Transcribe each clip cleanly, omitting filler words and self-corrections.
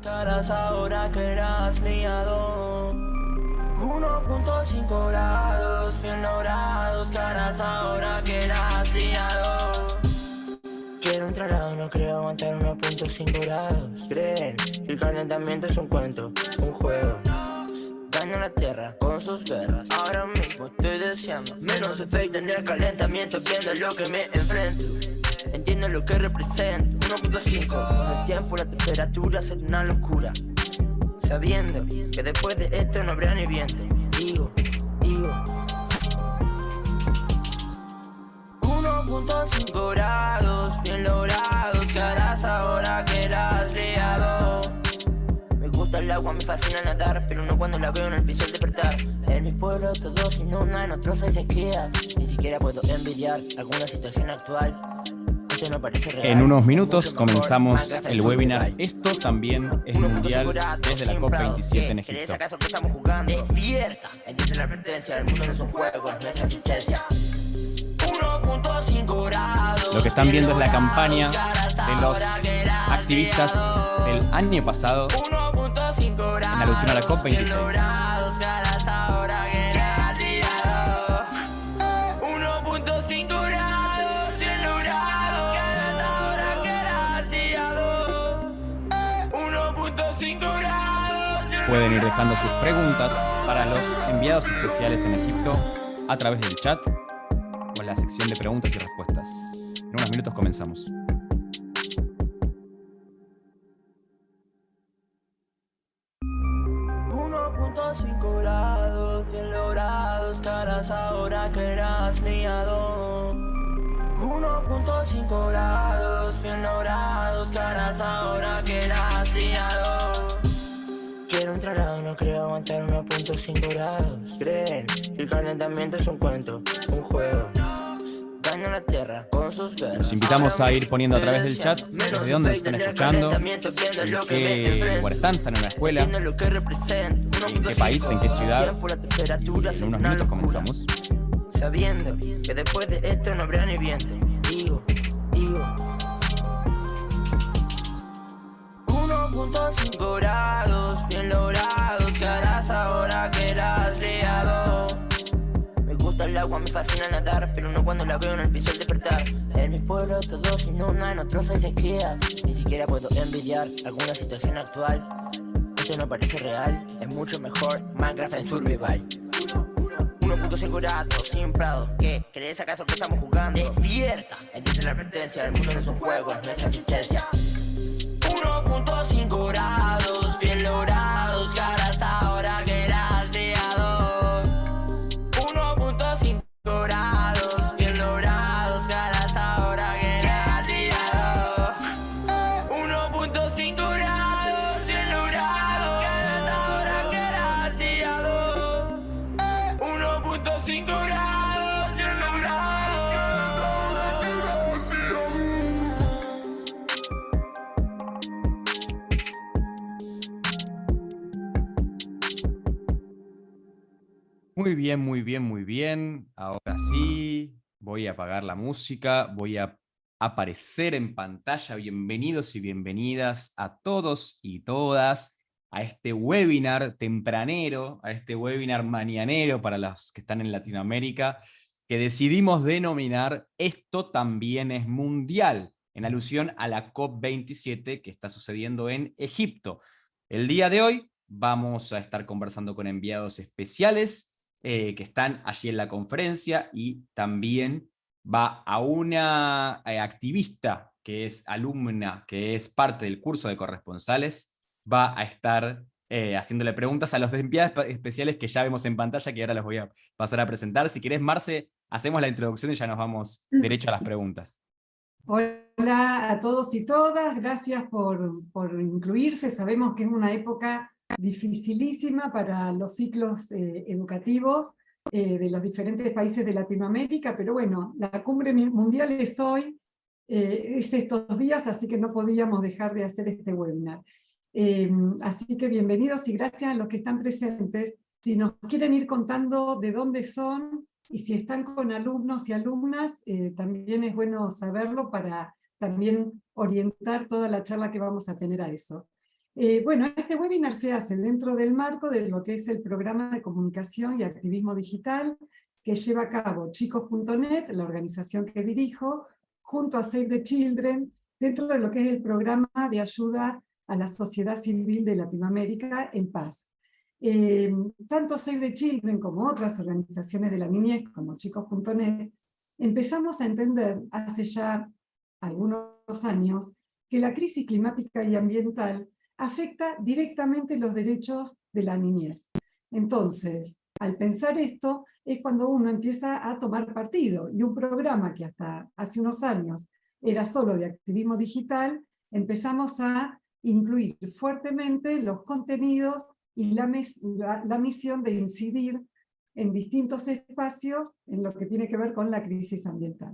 Caras ahora que eras liado. 1.5 grados, bien logrados. Caras ahora que eras liado. Quiero entrar a no creo aguantar 1.5 grados. Creen que el calentamiento es un cuento, un juego. Daño a la tierra con sus guerras. Ahora mismo estoy deseando menos efecto en el calentamiento, viendo lo que me enfrento. Entiendo lo que represento. 1.5. Con el tiempo la temperatura será una locura, sabiendo que después de esto no habrá ni viento. Digo 1.5 grados, bien logrados. ¿Qué harás ahora que eras liado? Me gusta el agua, me fascina nadar, pero no cuando la veo en el piso al despertar. En mi pueblo todos inundan, otros hay sequías. Ni siquiera puedo envidiar alguna situación actual. Esto no parece real. En unos minutos comenzamos el webinar Esto también es mundial desde la COP27 en Egipto. ¿Acaso que estamos jugando? Despierta, entiende la advertencia, el mundo no es un juego, es nuestra existencia. 1.5 grados. Lo que están viendo es la campaña de los activistas del año pasado en alusión a la COP26. Pueden ir dejando sus preguntas para los enviados especiales en Egipto a través del chat o en la sección de preguntas y respuestas. En unos minutos comenzamos. Bien logrados, caras ahora que eras liado. 1.5 grados, bien logrados, caras ahora que eras liado. Quiero entrar a no creo aguantar 1.5 grados. Creen que el calentamiento es un cuento, un juego. Daño a la tierra con sus guerras. Los invitamos a ir poniendo a través del chat desde dónde están escuchando, en qué lugar están en una escuela, en qué país, en qué ciudad. Y en unos minutos comenzamos. Sabiendo que después de esto no habrá ni viento. Digo 1.5 grados, bien logrados. ¿Qué harás ahora que eras liado? Me gusta el agua, me fascina nadar, pero no cuando la veo en el piso al despertar. En mi pueblo todos inundan, otros hay sequías. Ni siquiera puedo envidiar alguna situación actual. Esto no parece real, es mucho mejor Minecraft en Survival. 1.5 grados, sin prado. ¿Qué? ¿Crees acaso que estamos jugando? Despierta, entiende la advertencia, el mundo no es un juego, es nuestra existencia. 1.5 grados, bien logrados, caras ahora que eras liado. 1.5 grados, bien logrados, caras ahora que eras liado. 1.5 grados, bien logrados, caras ahora que eras liado. 1.5 grados, bien logrados. Muy bien, muy bien, muy bien. Ahora sí, voy a apagar la música, voy a aparecer en pantalla. Bienvenidos y bienvenidas a todos y todas a este webinar tempranero, a este webinar mañanero para los que están en Latinoamérica, que decidimos denominar Esto también es mundial, en alusión a la COP27 que está sucediendo en Egipto. El día de hoy vamos a estar conversando con enviados especiales que están allí en la conferencia, y también va a una activista que es alumna, que es parte del curso de corresponsales, va a estar haciéndole preguntas a los enviados especiales que ya vemos en pantalla, que ahora los voy a pasar a presentar. Si querés, Marce, hacemos la introducción y ya nos vamos derecho a las preguntas. Hola a todos y todas, gracias por incluirse. Sabemos que es una época dificilísima para los ciclos educativos de los diferentes países de Latinoamérica, pero bueno, la cumbre mundial es hoy, es estos días, así que no podíamos dejar de hacer este webinar. Así que bienvenidos y gracias a los que están presentes. Si nos quieren ir contando de dónde son y si están con alumnos y alumnas, también es bueno saberlo para también orientar toda la charla que vamos a tener a eso. Bueno, este webinar se hace dentro del marco de lo que es el programa de comunicación y activismo digital que lleva a cabo Chicos.net, la organización que dirijo, junto a Save the Children, dentro de lo que es el programa de ayuda a la sociedad civil de Latinoamérica en paz. Tanto Save the Children como otras organizaciones de la niñez, como Chicos.net, empezamos a entender hace ya algunos años que la crisis climática y ambiental afecta directamente los derechos de la niñez. Entonces, al pensar esto, es cuando uno empieza a tomar partido, y un programa que hasta hace unos años era solo de activismo digital, empezamos a incluir fuertemente los contenidos y la misión de incidir en distintos espacios en lo que tiene que ver con la crisis ambiental.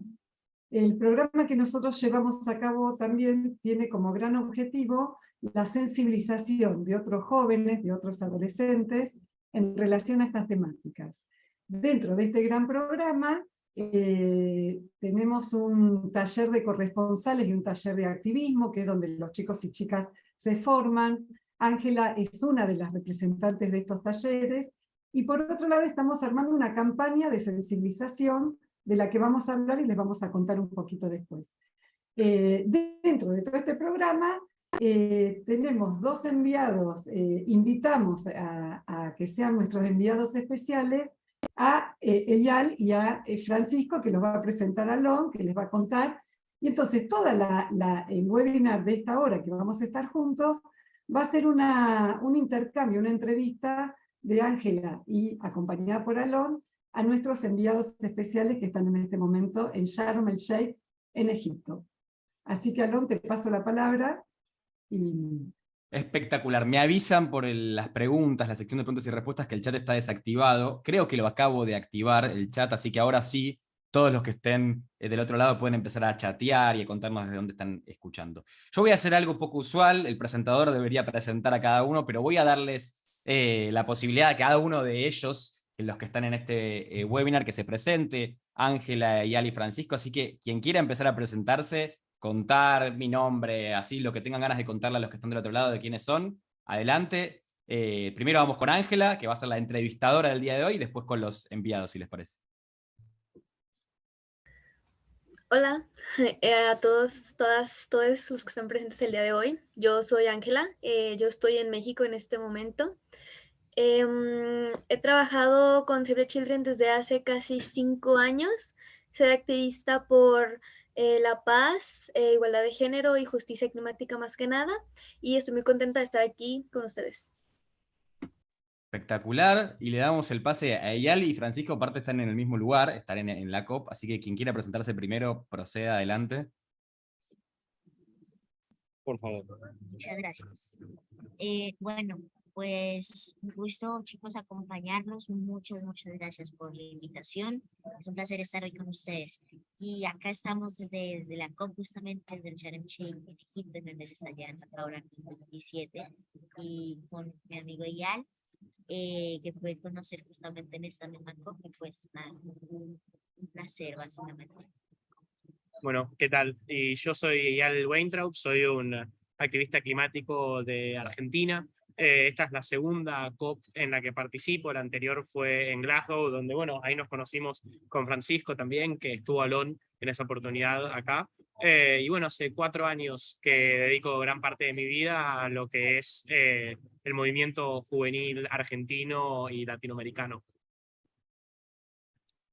El programa que nosotros llevamos a cabo también tiene como gran objetivo la sensibilización de otros jóvenes, de otros adolescentes, en relación a estas temáticas. Dentro de este gran programa, tenemos un taller de corresponsales y un taller de activismo, que es donde los chicos y chicas se forman. Ángela es una de las representantes de estos talleres, y por otro lado estamos armando una campaña de sensibilización de la que vamos a hablar y les vamos a contar un poquito después. Dentro de todo este programa tenemos 2 enviados, invitamos a que sean nuestros enviados especiales, a Eyal y a Francisco, que los va a presentar a Alon, que les va a contar, y entonces todo el webinar de esta hora que vamos a estar juntos, va a ser un intercambio, una entrevista de Ángela y acompañada por Alon, a nuestros enviados especiales que están en este momento en Sharm el Sheikh, en Egipto. Así que Alon, te paso la palabra. Espectacular. Me avisan por las preguntas, la sección de preguntas y respuestas, que el chat está desactivado. Creo que lo acabo de activar el chat, así que ahora sí, todos los que estén del otro lado pueden empezar a chatear y a contarnos de dónde están escuchando. Yo voy a hacer algo poco usual, el presentador debería presentar a cada uno, pero voy a darles la posibilidad a cada uno de ellos, los que están en este webinar, que se presente, Ángela, Eyal y Francisco, así que quien quiera empezar a presentarse, contar mi nombre, así lo que tengan ganas de contarle a los que están del otro lado de quiénes son, adelante. Primero vamos con Ángela, que va a ser la entrevistadora del día de hoy, y después con los enviados, si les parece. Hola a todos, todos los que están presentes el día de hoy. Yo soy Ángela, yo estoy en México en este momento. He trabajado con Save the Children desde hace casi 5 años. Soy activista por la paz, igualdad de género y justicia climática más que nada, y estoy muy contenta de estar aquí con ustedes. Espectacular, y le damos el pase a Eyal y Francisco, aparte están en el mismo lugar, están en la COP, así que quien quiera presentarse primero, proceda adelante. Por favor. Muchas gracias. Bueno, pues un gusto, chicos, acompañarnos. Muchas gracias por la invitación. Es un placer estar hoy con ustedes. Y acá estamos desde la COP, justamente desde el Sharm el Sheikh en Egipto, en donde se está llevando ahora en 2017, y con mi amigo Eyal, que pude conocer justamente en esta misma COP, y pues nada, un placer, básicamente. Bueno, ¿qué tal? Y yo soy Eyal Weintraub, soy un activista climático de Argentina. Esta es la segunda COP en la que participo, la anterior fue en Glasgow, donde, bueno, ahí nos conocimos con Francisco también, que estuvo Alon en esa oportunidad acá. Y bueno, hace 4 años que dedico gran parte de mi vida a lo que es el movimiento juvenil argentino y latinoamericano.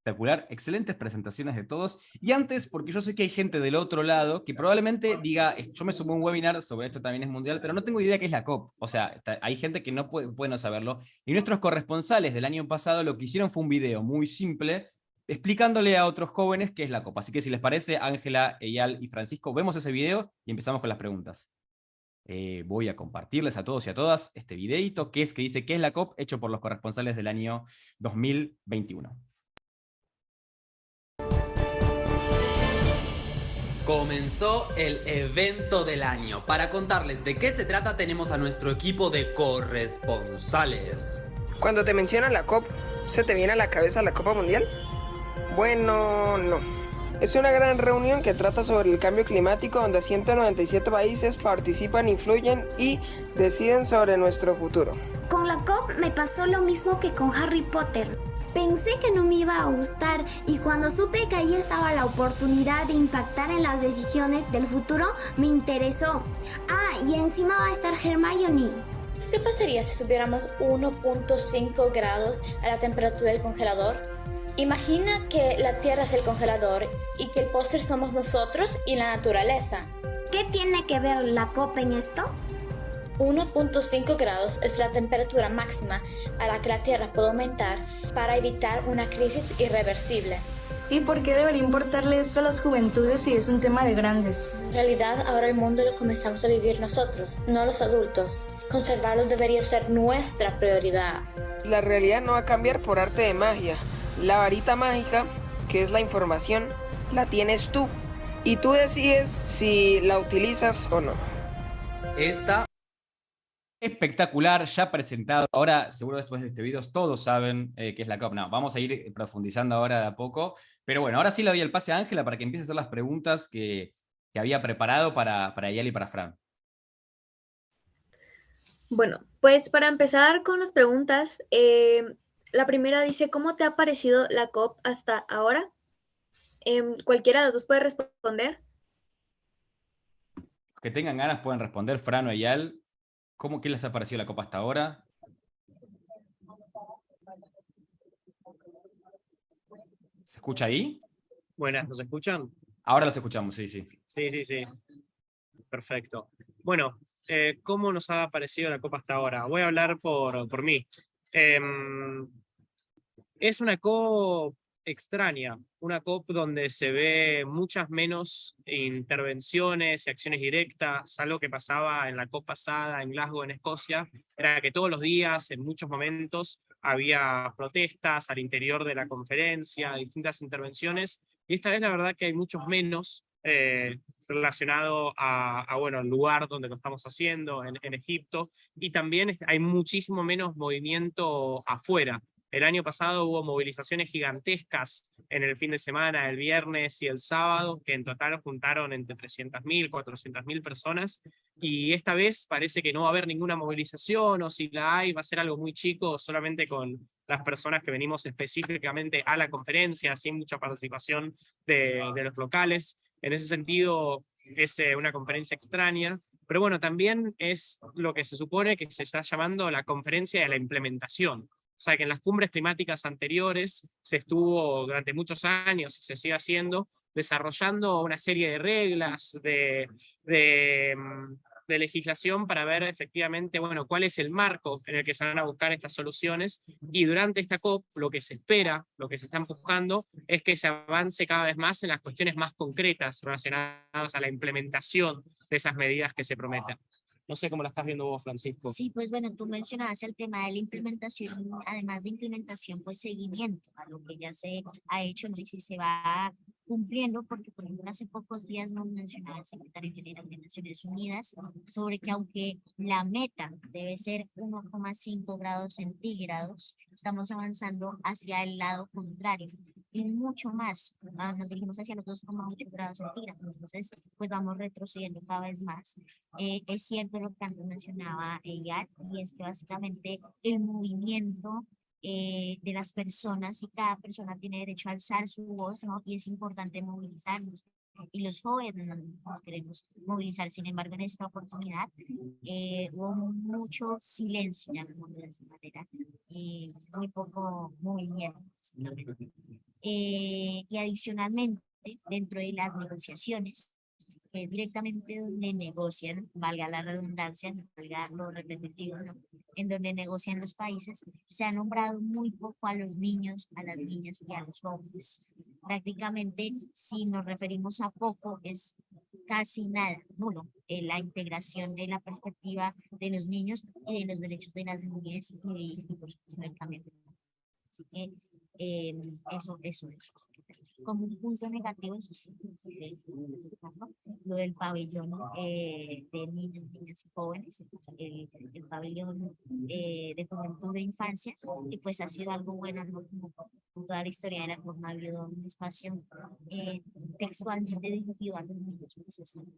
Espectacular, excelentes presentaciones de todos. Y antes, porque yo sé que hay gente del otro lado que probablemente diga, yo me sumé a un webinar sobre esto, también es mundial, pero no tengo idea qué es la COP. O sea, hay gente que no puede no saberlo. Y nuestros corresponsales del año pasado lo que hicieron fue un video muy simple explicándole a otros jóvenes qué es la COP. Así que si les parece, Ángela, Eyal y Francisco, vemos ese video y empezamos con las preguntas. Voy a compartirles a todos y a todas este videito que dice qué es la COP, hecho por los corresponsales del año 2021. Comenzó el evento del año. Para contarles de qué se trata tenemos a nuestro equipo de corresponsales. Cuando te mencionan la COP, ¿se te viene a la cabeza la Copa Mundial? Bueno, no. Es una gran reunión que trata sobre el cambio climático donde 197 países participan, influyen y deciden sobre nuestro futuro. Con la COP me pasó lo mismo que con Harry Potter. Pensé que no me iba a gustar y cuando supe que ahí estaba la oportunidad de impactar en las decisiones del futuro, me interesó. Ah, y encima va a estar Hermione. ¿Qué pasaría si subiéramos 1.5 grados a la temperatura del congelador? Imagina que la Tierra es el congelador y que el póster somos nosotros y la naturaleza. ¿Qué tiene que ver la COP en esto? 1.5 grados es la temperatura máxima a la que la Tierra puede aumentar para evitar una crisis irreversible. ¿Y por qué debería importarle esto a las juventudes si es un tema de grandes? En realidad, ahora el mundo lo comenzamos a vivir nosotros, no los adultos. Conservarlo debería ser nuestra prioridad. La realidad no va a cambiar por arte de magia. La varita mágica, que es la información, la tienes tú. Y tú decides si la utilizas o no. Esta Espectacular, ya presentado. Ahora, seguro después de este video, todos saben qué es la COP. No, vamos a ir profundizando ahora de a poco. Pero bueno, ahora sí le doy el pase a Ángela para que empiece a hacer las preguntas que había preparado para Eyal y para Fran. Bueno, pues para empezar con las preguntas, la primera dice, ¿cómo te ha parecido la COP hasta ahora? Cualquiera de los dos puede responder. Los que tengan ganas pueden responder, Fran o Eyal. ¿Qué les ha parecido la COP hasta ahora? ¿Se escucha ahí? Buenas, ¿nos escuchan? Ahora los escuchamos, sí. Sí. Perfecto. Bueno, ¿cómo nos ha parecido la COP hasta ahora? Voy a hablar por mí. Es una COP extraña, una COP donde se ve muchas menos intervenciones y acciones directas. Algo que pasaba en la COP pasada en Glasgow, en Escocia, era que todos los días, en muchos momentos, había protestas al interior de la conferencia, distintas intervenciones, y esta vez la verdad que hay muchos menos relacionado bueno, el lugar donde lo estamos haciendo, en Egipto, y también hay muchísimo menos movimiento afuera. El año pasado hubo movilizaciones gigantescas en el fin de semana, el viernes y el sábado, que en total juntaron entre 300.000, 400.000 personas, y esta vez parece que no va a haber ninguna movilización, o si la hay, va a ser algo muy chico, solamente con las personas que venimos específicamente a la conferencia, sin mucha participación de los locales. En ese sentido, es una conferencia extraña, pero bueno, también es lo que se supone que se está llamando la conferencia de la implementación. O sea que en las cumbres climáticas anteriores se estuvo durante muchos años y se sigue haciendo desarrollando una serie de reglas, de legislación para ver efectivamente, bueno, cuál es el marco en el que se van a buscar estas soluciones, y durante esta COP lo que se espera, lo que se está buscando, es que se avance cada vez más en las cuestiones más concretas relacionadas a la implementación de esas medidas que se prometen. No sé cómo la estás viendo vos, Francisco. Sí, pues bueno, tú mencionabas el tema de la implementación, además de implementación, pues seguimiento a lo que ya se ha hecho, no sé si se va cumpliendo, porque por ejemplo hace pocos días nos mencionaba el secretario general de Naciones Unidas sobre que aunque la meta debe ser 1,5 grados centígrados, estamos avanzando hacia el lado contrario. Y mucho más, nos dirigimos hacia los 2,8 grados centígrados, entonces pues vamos retrocediendo cada vez más. Es cierto lo que antes mencionaba ella, y es que básicamente el movimiento de las personas, y cada persona tiene derecho a alzar su voz, ¿no? Y es importante movilizarnos. Y los jóvenes nos queremos movilizar. Sin embargo, en esta oportunidad hubo mucho silencio, llamémoslo de esa manera, y muy poco movimiento. Y adicionalmente, dentro de las negociaciones, directamente donde negocian, valga la redundancia, no valga lo repetitivo, ¿no? En donde negocian los países, se ha nombrado muy poco a los niños, a las niñas y a los jóvenes. Prácticamente, si nos referimos a poco, es casi nada, nulo, la integración de la perspectiva de los niños y de los derechos de las niñas y por supuesto el cambio. Así que eso es. Como un punto negativo, eso sí, lo del pabellón de niños, niñas y jóvenes, el pabellón de juventud de infancia, y pues ha sido algo bueno, algo toda la historia de la COP no ha habido un espacio textualmente dirigido a los niños procesantes,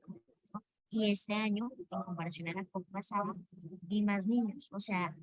¿no? Y este año, en comparación a la COP pasada, vi más niños, o sea,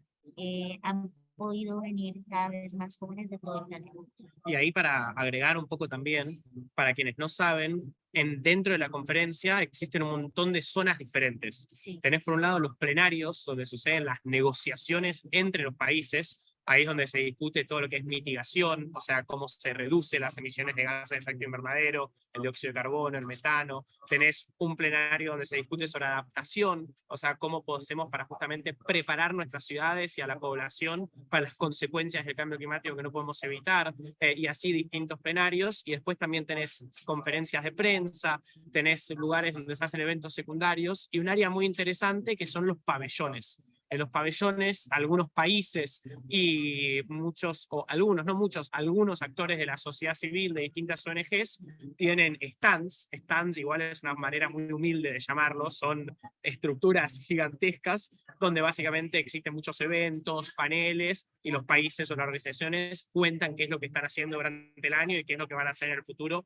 han podido venir cada vez más jóvenes de todo el planeta. Y ahí para agregar un poco también, para quienes no saben, dentro de la conferencia existen un montón de zonas diferentes. Sí. Tenés por un lado los plenarios, donde suceden las negociaciones entre los países. Ahí es donde se discute todo lo que es mitigación, o sea, cómo se reducen las emisiones de gases de efecto invernadero, el dióxido de carbono, el metano. Tenés un plenario donde se discute sobre adaptación, o sea, cómo hacemos para justamente preparar nuestras ciudades y a la población para las consecuencias del cambio climático que no podemos evitar, y así distintos plenarios. Y después también tenés conferencias de prensa, tenés lugares donde se hacen eventos secundarios, y un área muy interesante que son los pabellones. En los pabellones, algunos países y muchos, o algunos, no muchos, algunos actores de la sociedad civil de distintas ONGs tienen stands. Stands igual es una manera muy humilde de llamarlos, son estructuras gigantescas donde básicamente existen muchos eventos, paneles, y los países o las organizaciones cuentan qué es lo que están haciendo durante el año y qué es lo que van a hacer en el futuro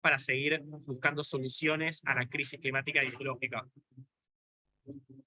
para seguir buscando soluciones a la crisis climática y ecológica.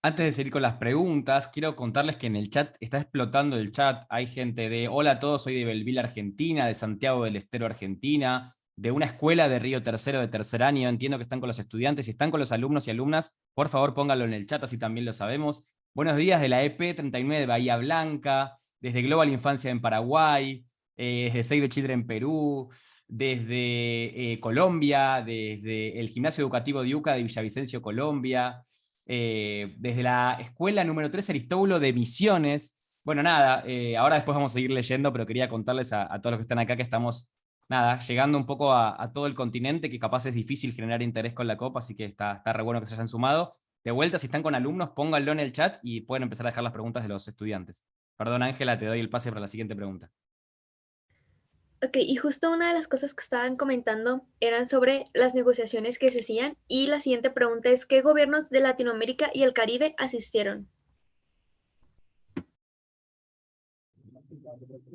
Antes de seguir con las preguntas, quiero contarles que en el chat, está explotando el chat, hay gente de, hola a todos, soy de Belville, Argentina, de Santiago del Estero, Argentina, de una escuela de Río Tercero de tercer año, entiendo que están con los estudiantes, si están con los alumnos y alumnas, por favor pónganlo en el chat, así también lo sabemos. Buenos días de la EP 39 de Bahía Blanca, desde Global Infancia en Paraguay, desde Save the Children en Perú, desde Colombia, desde el Gimnasio Educativo de UCA de Villavicencio, Colombia, desde la escuela número 3 Aristóbulo de Misiones. Bueno, nada, ahora después vamos a seguir leyendo, pero quería contarles a todos los que están acá que estamos, nada, llegando un poco a todo el continente, que capaz es difícil generar interés con la COP, así que está re bueno que se hayan sumado. De vuelta, si están con alumnos, pónganlo en el chat y pueden empezar a dejar las preguntas de los estudiantes. Perdón, Ángela, te doy el pase para la siguiente pregunta. Ok, y justo una de las cosas que estaban comentando eran sobre las negociaciones que se hacían, y la siguiente pregunta es, ¿qué gobiernos de Latinoamérica y el Caribe asistieron?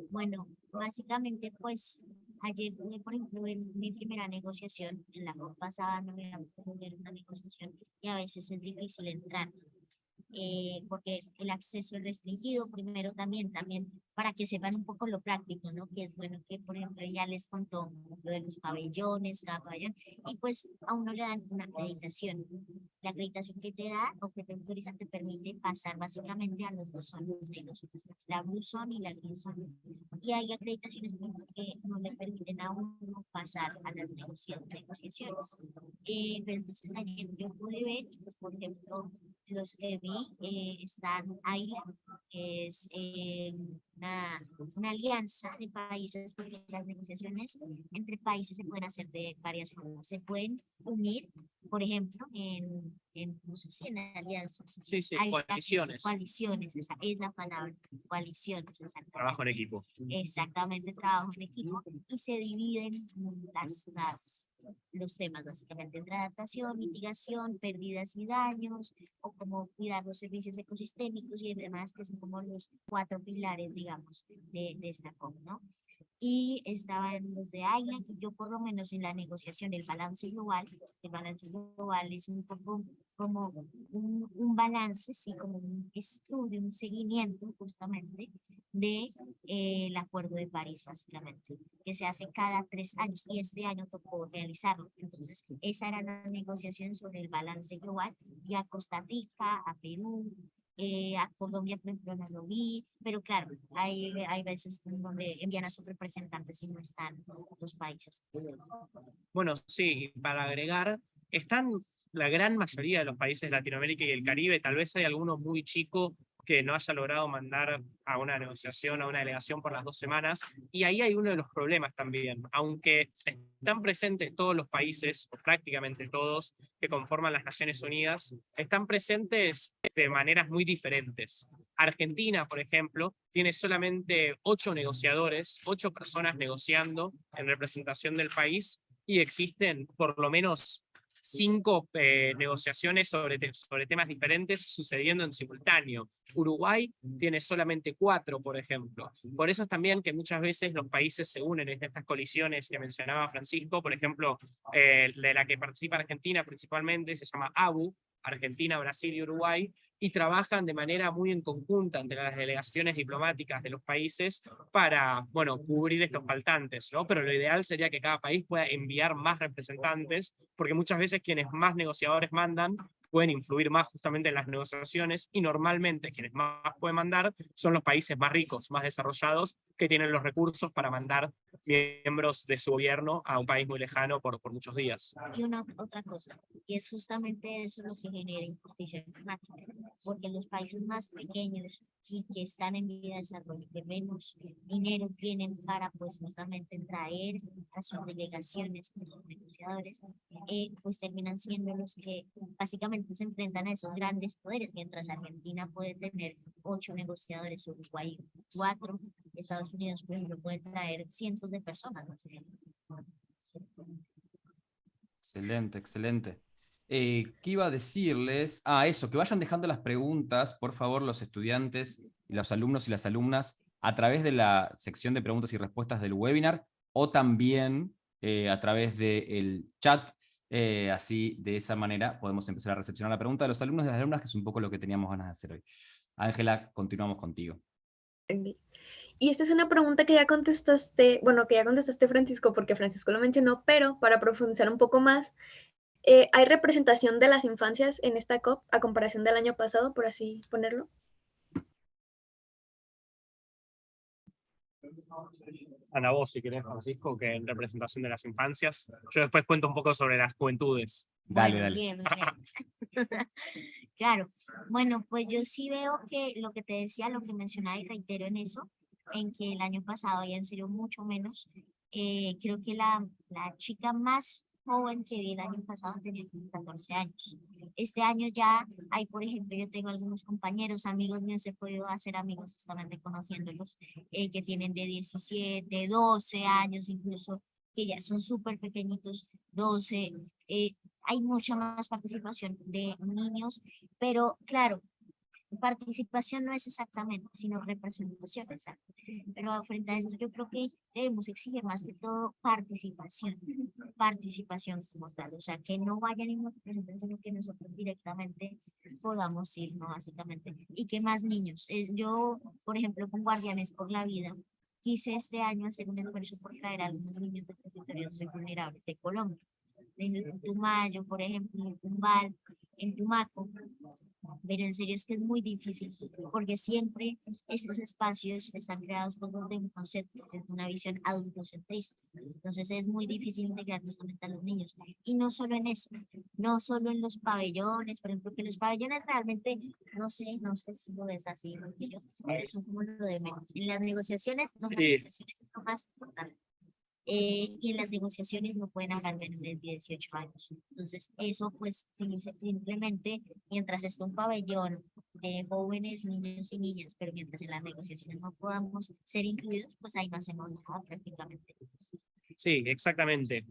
Bueno, básicamente, pues, ayer pude, por ejemplo, en mi primera negociación, en la COP pasada no me tener una negociación, y a veces es difícil entrar, porque el acceso es restringido. Primero también para que sepan un poco lo práctico, ¿no? Que es bueno que, por ejemplo, ya les contó lo de los pabellones, cada pabellón, y pues a uno le dan una acreditación. La acreditación que te da o que te autoriza te permite pasar básicamente a los dos zonas, la Blue Zone y la Green Zone. Y hay acreditaciones que no le permiten a uno pasar a las negociaciones. Pero entonces ayer yo pude ver, pues, por ejemplo, los que vi, están AILA, que es una alianza de países, porque las negociaciones entre países se pueden hacer de varias formas. Se pueden unir, por ejemplo, no sé si en alianzas. Sí, coaliciones. Coaliciones, esa es la palabra, coaliciones. Trabajo en equipo. Exactamente, trabajo en equipo, y se dividen los temas, básicamente, entre adaptación, mitigación, pérdidas y daños, o cómo cuidar los servicios ecosistémicos y demás, que son como los 4 pilares, digamos, de esta COP, ¿no? Y estaban los de AILA, que yo por lo menos en la negociación, el balance global es un poco como un balance, sí, como un estudio, un seguimiento justamente del Acuerdo de París, básicamente, que se hace cada 3 años, y este año tocó realizarlo. Entonces, esa era la negociación sobre el balance global, y a Costa Rica, a Perú, a Colombia, por ejemplo, no lo vi, pero claro, hay veces donde envían a sus representantes y no están los países. Bueno, sí, para agregar, están la gran mayoría de los países de Latinoamérica y el Caribe. Tal vez hay alguno muy chico que no haya logrado mandar a una negociación, a una delegación por las 2 semanas, y ahí hay uno de los problemas también. Aunque están presentes todos los países, o prácticamente todos, que conforman las Naciones Unidas, están presentes de maneras muy diferentes. Argentina, por ejemplo, tiene solamente 8 negociadores, 8 personas negociando en representación del país, y existen por lo menos 5 negociaciones sobre temas diferentes sucediendo en simultáneo. Uruguay tiene solamente 4, por ejemplo. Por eso es también que muchas veces los países se unen en estas colisiones que mencionaba Francisco, por ejemplo, de la que participa Argentina principalmente, se llama ABU, Argentina, Brasil y Uruguay, y trabajan de manera muy en conjunta entre las delegaciones diplomáticas de los países para, bueno, cubrir estos faltantes, ¿no? Pero lo ideal sería que cada país pueda enviar más representantes, porque muchas veces quienes más negociadores mandan pueden influir más justamente en las negociaciones, y normalmente quienes más pueden mandar son los países más ricos, más desarrollados, que tienen los recursos para mandar miembros de su gobierno a un país muy lejano por muchos días. Y otra cosa, y es justamente eso lo que genera injusticia climática, porque los países más pequeños y que están en vía de desarrollo, que menos dinero tienen para pues justamente traer a sus delegaciones como negociadores, pues terminan siendo los que básicamente se enfrentan a esos grandes poderes, mientras Argentina puede tener 8 negociadores, Uruguay 4, Estados Unidos, por ejemplo, puede traer cientos de personas. Excelente, excelente. ¿Qué iba a decirles? Eso, que vayan dejando las preguntas, por favor, los estudiantes, y los alumnos y las alumnas, a través de la sección de preguntas y respuestas del webinar, o también a través del chat. Así, de esa manera, podemos empezar a recepcionar la pregunta de los alumnos y las alumnas, que es un poco lo que teníamos ganas de hacer hoy. Ángela, continuamos contigo. Okay. Y esta es una pregunta que ya contestaste, bueno, que ya contestaste, Francisco, porque Francisco lo mencionó, pero para profundizar un poco más, ¿hay representación de las infancias en esta COP a comparación del año pasado, por así ponerlo? Ana, vos, si querés, Francisco, que en representación de las infancias. Yo después cuento un poco sobre las juventudes. Dale, Bueno, dale. bien, bien. Claro, bueno, pues yo sí veo que lo que te decía, lo que mencionaba y reitero en eso, en que el año pasado habían sido mucho menos. Creo que la chica más joven que vi el año pasado tenía 14 años. Este año ya hay, por ejemplo, yo tengo algunos compañeros, amigos míos, he podido hacer amigos justamente conociéndolos, que tienen de 17, 12 años incluso, que ya son súper pequeñitos, 12. Hay mucha más participación de niños, pero claro, participación no es exactamente, sino representación, exacto. Pero frente a esto yo creo que debemos exigir más que todo participación como tal, o sea, que no vayan y nos representen, sino que nosotros directamente podamos ir, ¿no? Básicamente, y que más niños. Yo, por ejemplo, con Guardianes por la Vida, quise este año hacer un esfuerzo por traer a algunos niños de territorios muy vulnerables de Colombia, en Tumayo, por ejemplo, en Tumbal, en Tumaco, pero en serio es que es muy difícil, porque siempre estos espacios están creados por un concepto, es una visión adultocentrista, entonces es muy difícil integrar justamente a los niños, y no solo en eso, no solo en los pabellones, por ejemplo, que los pabellones realmente, no sé si lo ves así, porque yo, son como lo de menos, en las negociaciones, las negociaciones es lo más importante. Y en las negociaciones no pueden hablar menos de 18 años. Entonces, eso pues simplemente, mientras esté un pabellón de jóvenes, niños y niñas, pero mientras en las negociaciones no podamos ser incluidos, pues ahí no hacemos nada prácticamente. Sí, exactamente.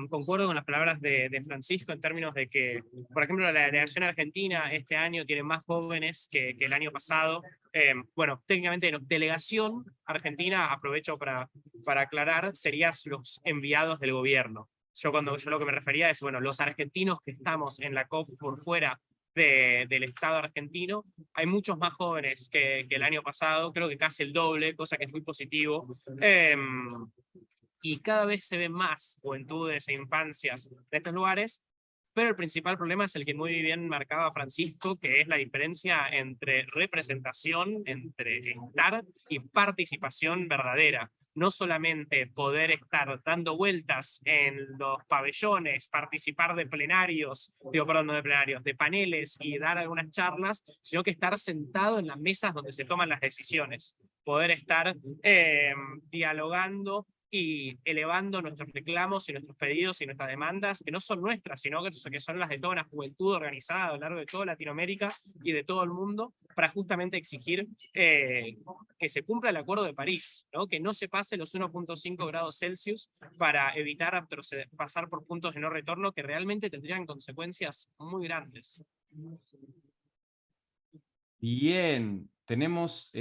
Concuerdo con las palabras de Francisco en términos de que, por ejemplo, la delegación argentina este año tiene más jóvenes que el año pasado. Bueno, técnicamente, delegación argentina, aprovecho para aclarar, serían los enviados del gobierno. Yo lo que me refería es, bueno, los argentinos que estamos en la COP por fuera del Estado argentino, hay muchos más jóvenes que el año pasado, creo que casi el doble, cosa que es muy positivo. Y cada vez se ven más juventudes e infancias de estos lugares, pero el principal problema es el que muy bien marcaba Francisco, que es la diferencia entre representación, entre estar y participación verdadera. No solamente poder estar dando vueltas en los pabellones, participar de plenarios, de paneles y dar algunas charlas, sino que estar sentado en las mesas donde se toman las decisiones. Poder estar dialogando y elevando nuestros reclamos y nuestros pedidos y nuestras demandas, que no son nuestras, sino que son las de toda una juventud organizada a lo largo de toda Latinoamérica y de todo el mundo, para justamente exigir que se cumpla el Acuerdo de París, ¿no? Que no se pase los 1.5 grados Celsius para evitar pasar por puntos de no retorno que realmente tendrían consecuencias muy grandes. Bien, tenemos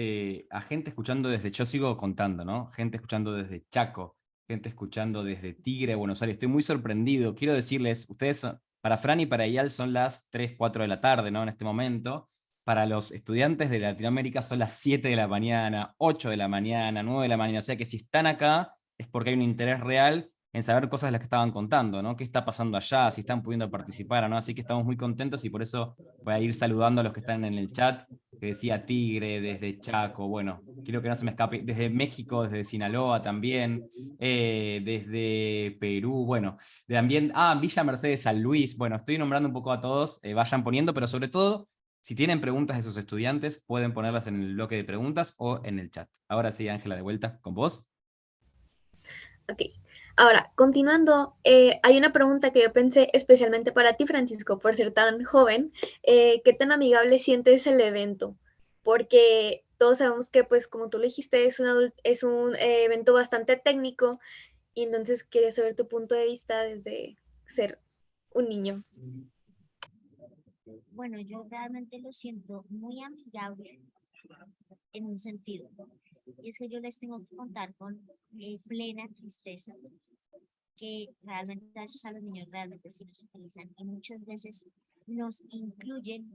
a gente escuchando desde, yo sigo contando, ¿no? Gente escuchando desde Chaco, gente escuchando desde Tigre, Buenos Aires. Estoy muy sorprendido. Quiero decirles, ustedes, para Fran y para Eyal son las 3, 4 de la tarde, ¿no? En este momento. Para los estudiantes de Latinoamérica son las 7 de la mañana, 8 de la mañana, 9 de la mañana. O sea que si están acá es porque hay un interés real en saber cosas de las que estaban contando, ¿no? ¿Qué está pasando allá? Si están pudiendo participar, ¿no? Así que estamos muy contentos y por eso voy a ir saludando a los que están en el chat, que decía Tigre, desde Chaco, bueno, quiero que no se me escape, desde México, desde Sinaloa también, desde Perú, bueno, también, Villa Mercedes, San Luis, bueno, estoy nombrando un poco a todos, vayan poniendo, pero sobre todo, si tienen preguntas de sus estudiantes, pueden ponerlas en el bloque de preguntas o en el chat. Ahora sí, Ángela, de vuelta con vos. Ok, ahora, continuando, hay una pregunta que yo pensé especialmente para ti, Francisco, por ser tan joven. ¿Qué tan amigable sientes el evento? Porque todos sabemos que, pues, como tú lo dijiste, es un evento bastante técnico, y entonces quería saber tu punto de vista desde ser un niño. Bueno, yo realmente lo siento muy amigable en un sentido. Y es que yo les tengo que contar con plena tristeza que realmente a veces a los niños realmente sí los utilizan y muchas veces nos incluyen,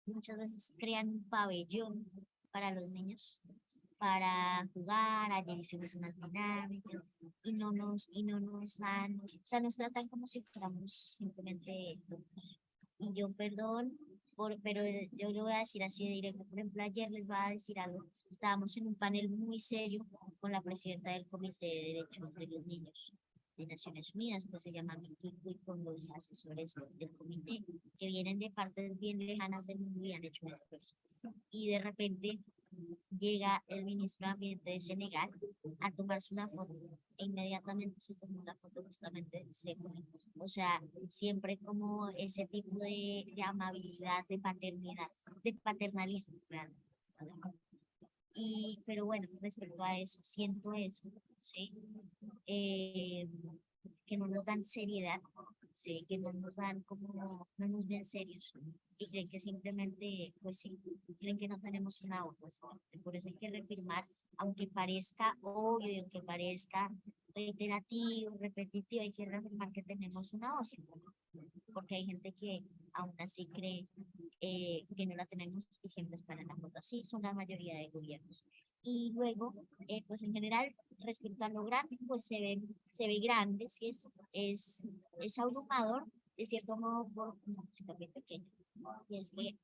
muchas veces crean un pabellón para los niños para jugar. Ayer hicimos unas dinámicas y no nos dan, o sea, nos tratan como si fuéramos simplemente locos. Y yo perdón, pero yo lo voy a decir así de directo. Por ejemplo, ayer les voy a decir algo. Estábamos en un panel muy serio con la presidenta del Comité de Derechos de los Niños de Naciones Unidas, que se llama Mickey, y con los asesores del comité, que vienen de partes bien lejanas del mundo y han hecho un esfuerzo. Y de repente llega el ministro de Ambiente de Senegal a tomarse una foto e inmediatamente se tomó una foto justamente de Senegal. O sea, siempre como ese tipo de amabilidad, de paternidad, de paternalismo, realmente. Pero bueno, respecto a eso, siento eso, ¿sí? Que no nos dan seriedad, ¿sí? Que no nos dan como, no nos ven serios y creen que simplemente, pues sí, creen que no tenemos una hoja, ¿sí? Por eso hay que reafirmar, aunque parezca obvio y aunque parezca reiterativo, repetitivo, hay que reafirmar que tenemos una hoja, porque hay gente que aún así cree que no la tenemos y siempre esperan la foto. Así son la mayoría de gobiernos. Y luego, pues en general, respecto a lo grande, pues se ve grande, sí es abrumador, de cierto modo, por una música bien pequeña. Y es que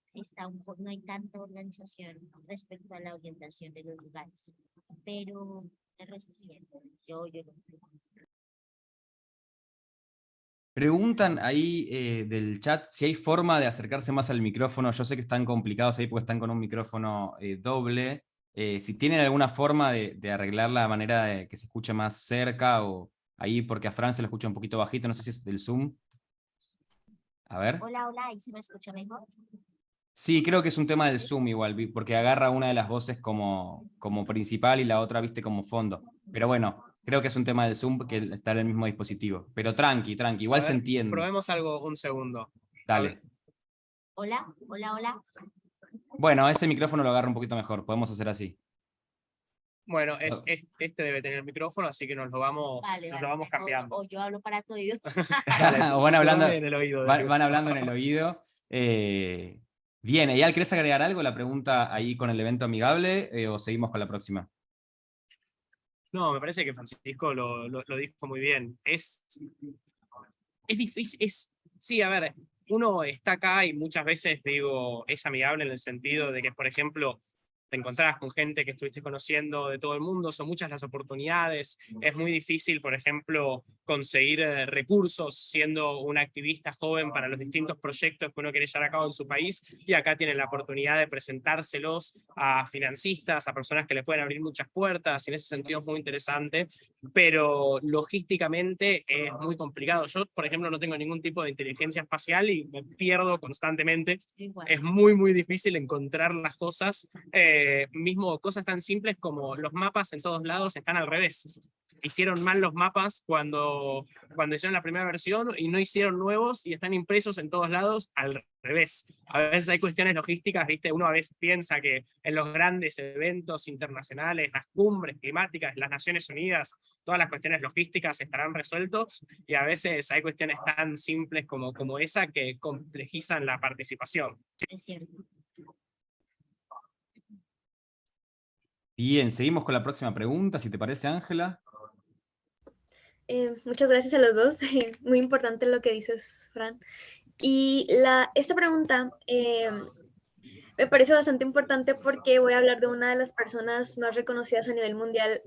no hay tanta organización respecto a la orientación de los lugares. Pero el resto bien, yo lo Preguntan ahí del chat si hay forma de acercarse más al micrófono. Yo sé que están complicados ahí porque están con un micrófono doble. Si tienen alguna forma de arreglar la manera de que se escuche más cerca o ahí, porque a Fran se lo escucha un poquito bajito, no sé si es del Zoom. A ver. Hola, ¿y se me escucha mejor? Sí, creo que es un tema del Zoom igual, porque agarra una de las voces como principal y la otra, viste, como fondo. Pero bueno, creo que es un tema del Zoom que está en el mismo dispositivo. Pero tranqui, igual se entiende. Probemos algo un segundo. Dale. Hola. Bueno, ese micrófono lo agarra un poquito mejor, podemos hacer así. Bueno, este debe tener el micrófono, así que nos lo vamos cambiando. O yo hablo para tu oído. O van hablando en el oído. van hablando en el oído. Bien, Eyal, ¿querés agregar algo? La pregunta ahí con el evento amigable o seguimos con la próxima. No, me parece que Francisco lo dijo muy bien. Es difícil, sí, a ver, uno está acá y muchas veces digo, es amigable en el sentido de que, por ejemplo, te encontrás con gente que estuviste conociendo de todo el mundo, son muchas las oportunidades, es muy difícil, por ejemplo, conseguir recursos siendo un activista joven para los distintos proyectos que uno quiere llevar a cabo en su país, y acá tienen la oportunidad de presentárselos a financistas, a personas que les pueden abrir muchas puertas, y en ese sentido es muy interesante, pero logísticamente es muy complicado. Yo, por ejemplo, no tengo ningún tipo de inteligencia espacial y me pierdo constantemente. Igual. Es muy, muy difícil encontrar las cosas, mismo cosas tan simples como los mapas en todos lados están al revés. Hicieron mal los mapas cuando hicieron la primera versión y no hicieron nuevos y están impresos en todos lados al revés. A veces hay cuestiones logísticas, ¿viste? Uno a veces piensa que en los grandes eventos internacionales, las cumbres climáticas, las Naciones Unidas, todas las cuestiones logísticas estarán resueltos, y a veces hay cuestiones tan simples como esa que complejizan la participación. Es cierto. Bien, seguimos con la próxima pregunta, si te parece, Ángela. Muchas gracias a los dos. Muy importante lo que dices, Fran. Y esta pregunta me parece bastante importante porque voy a hablar de una de las personas más reconocidas a nivel mundial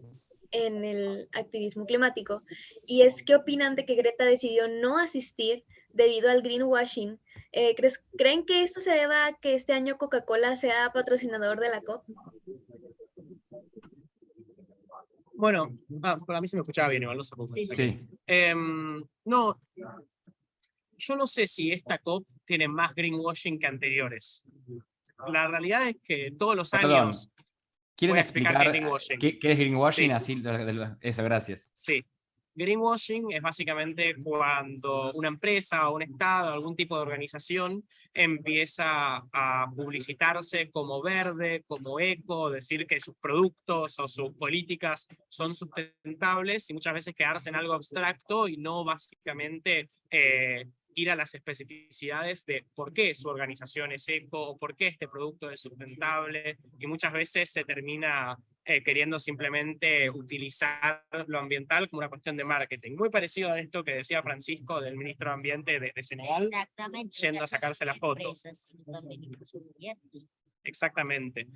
en el activismo climático. Y es, ¿qué opinan de que Greta decidió no asistir debido al greenwashing? ¿Creen que esto se deba a que este año Coca-Cola sea patrocinador de la COP? Bueno, para mí se me escuchaba bien, igual no sé por qué. Sí. No, yo no sé si esta COP tiene más greenwashing que anteriores. La realidad es que todos los Perdón, años... ¿quieren voy a explicar explicar qué es greenwashing. qué es greenwashing? Sí. Así, eso, gracias. Sí. Greenwashing es básicamente cuando una empresa o un estado, algún tipo de organización empieza a publicitarse como verde, como eco, decir que sus productos o sus políticas son sustentables, y muchas veces quedarse en algo abstracto y no básicamente ir a las especificidades de por qué su organización es eco o por qué este producto es sustentable, y muchas veces se termina queriendo simplemente utilizar lo ambiental como una cuestión de marketing. Muy parecido a esto que decía Francisco del ministro de Ambiente de Senegal, Exactamente. yendo a sacarse la foto. Exactamente.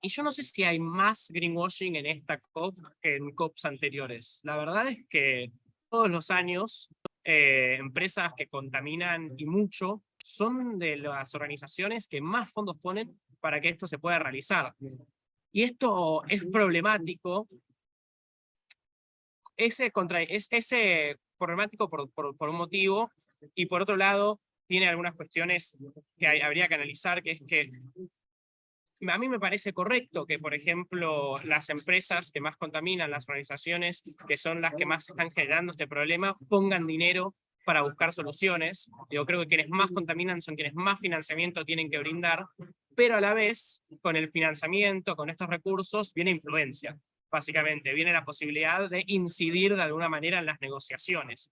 Y yo no sé si hay más greenwashing en esta COP que en COPs anteriores. La verdad es que todos los años empresas que contaminan y mucho son de las organizaciones que más fondos ponen para que esto se pueda realizar. Y esto es problemático. Es problemático por un motivo, y por otro lado tiene algunas cuestiones que habría que analizar, que es que a mí me parece correcto que, por ejemplo, las empresas que más contaminan, las organizaciones que son las que más están generando este problema, pongan dinero para buscar soluciones. Yo creo que quienes más contaminan son quienes más financiamiento tienen que brindar, pero a la vez, con el financiamiento, con estos recursos, viene influencia. Básicamente, viene la posibilidad de incidir de alguna manera en las negociaciones.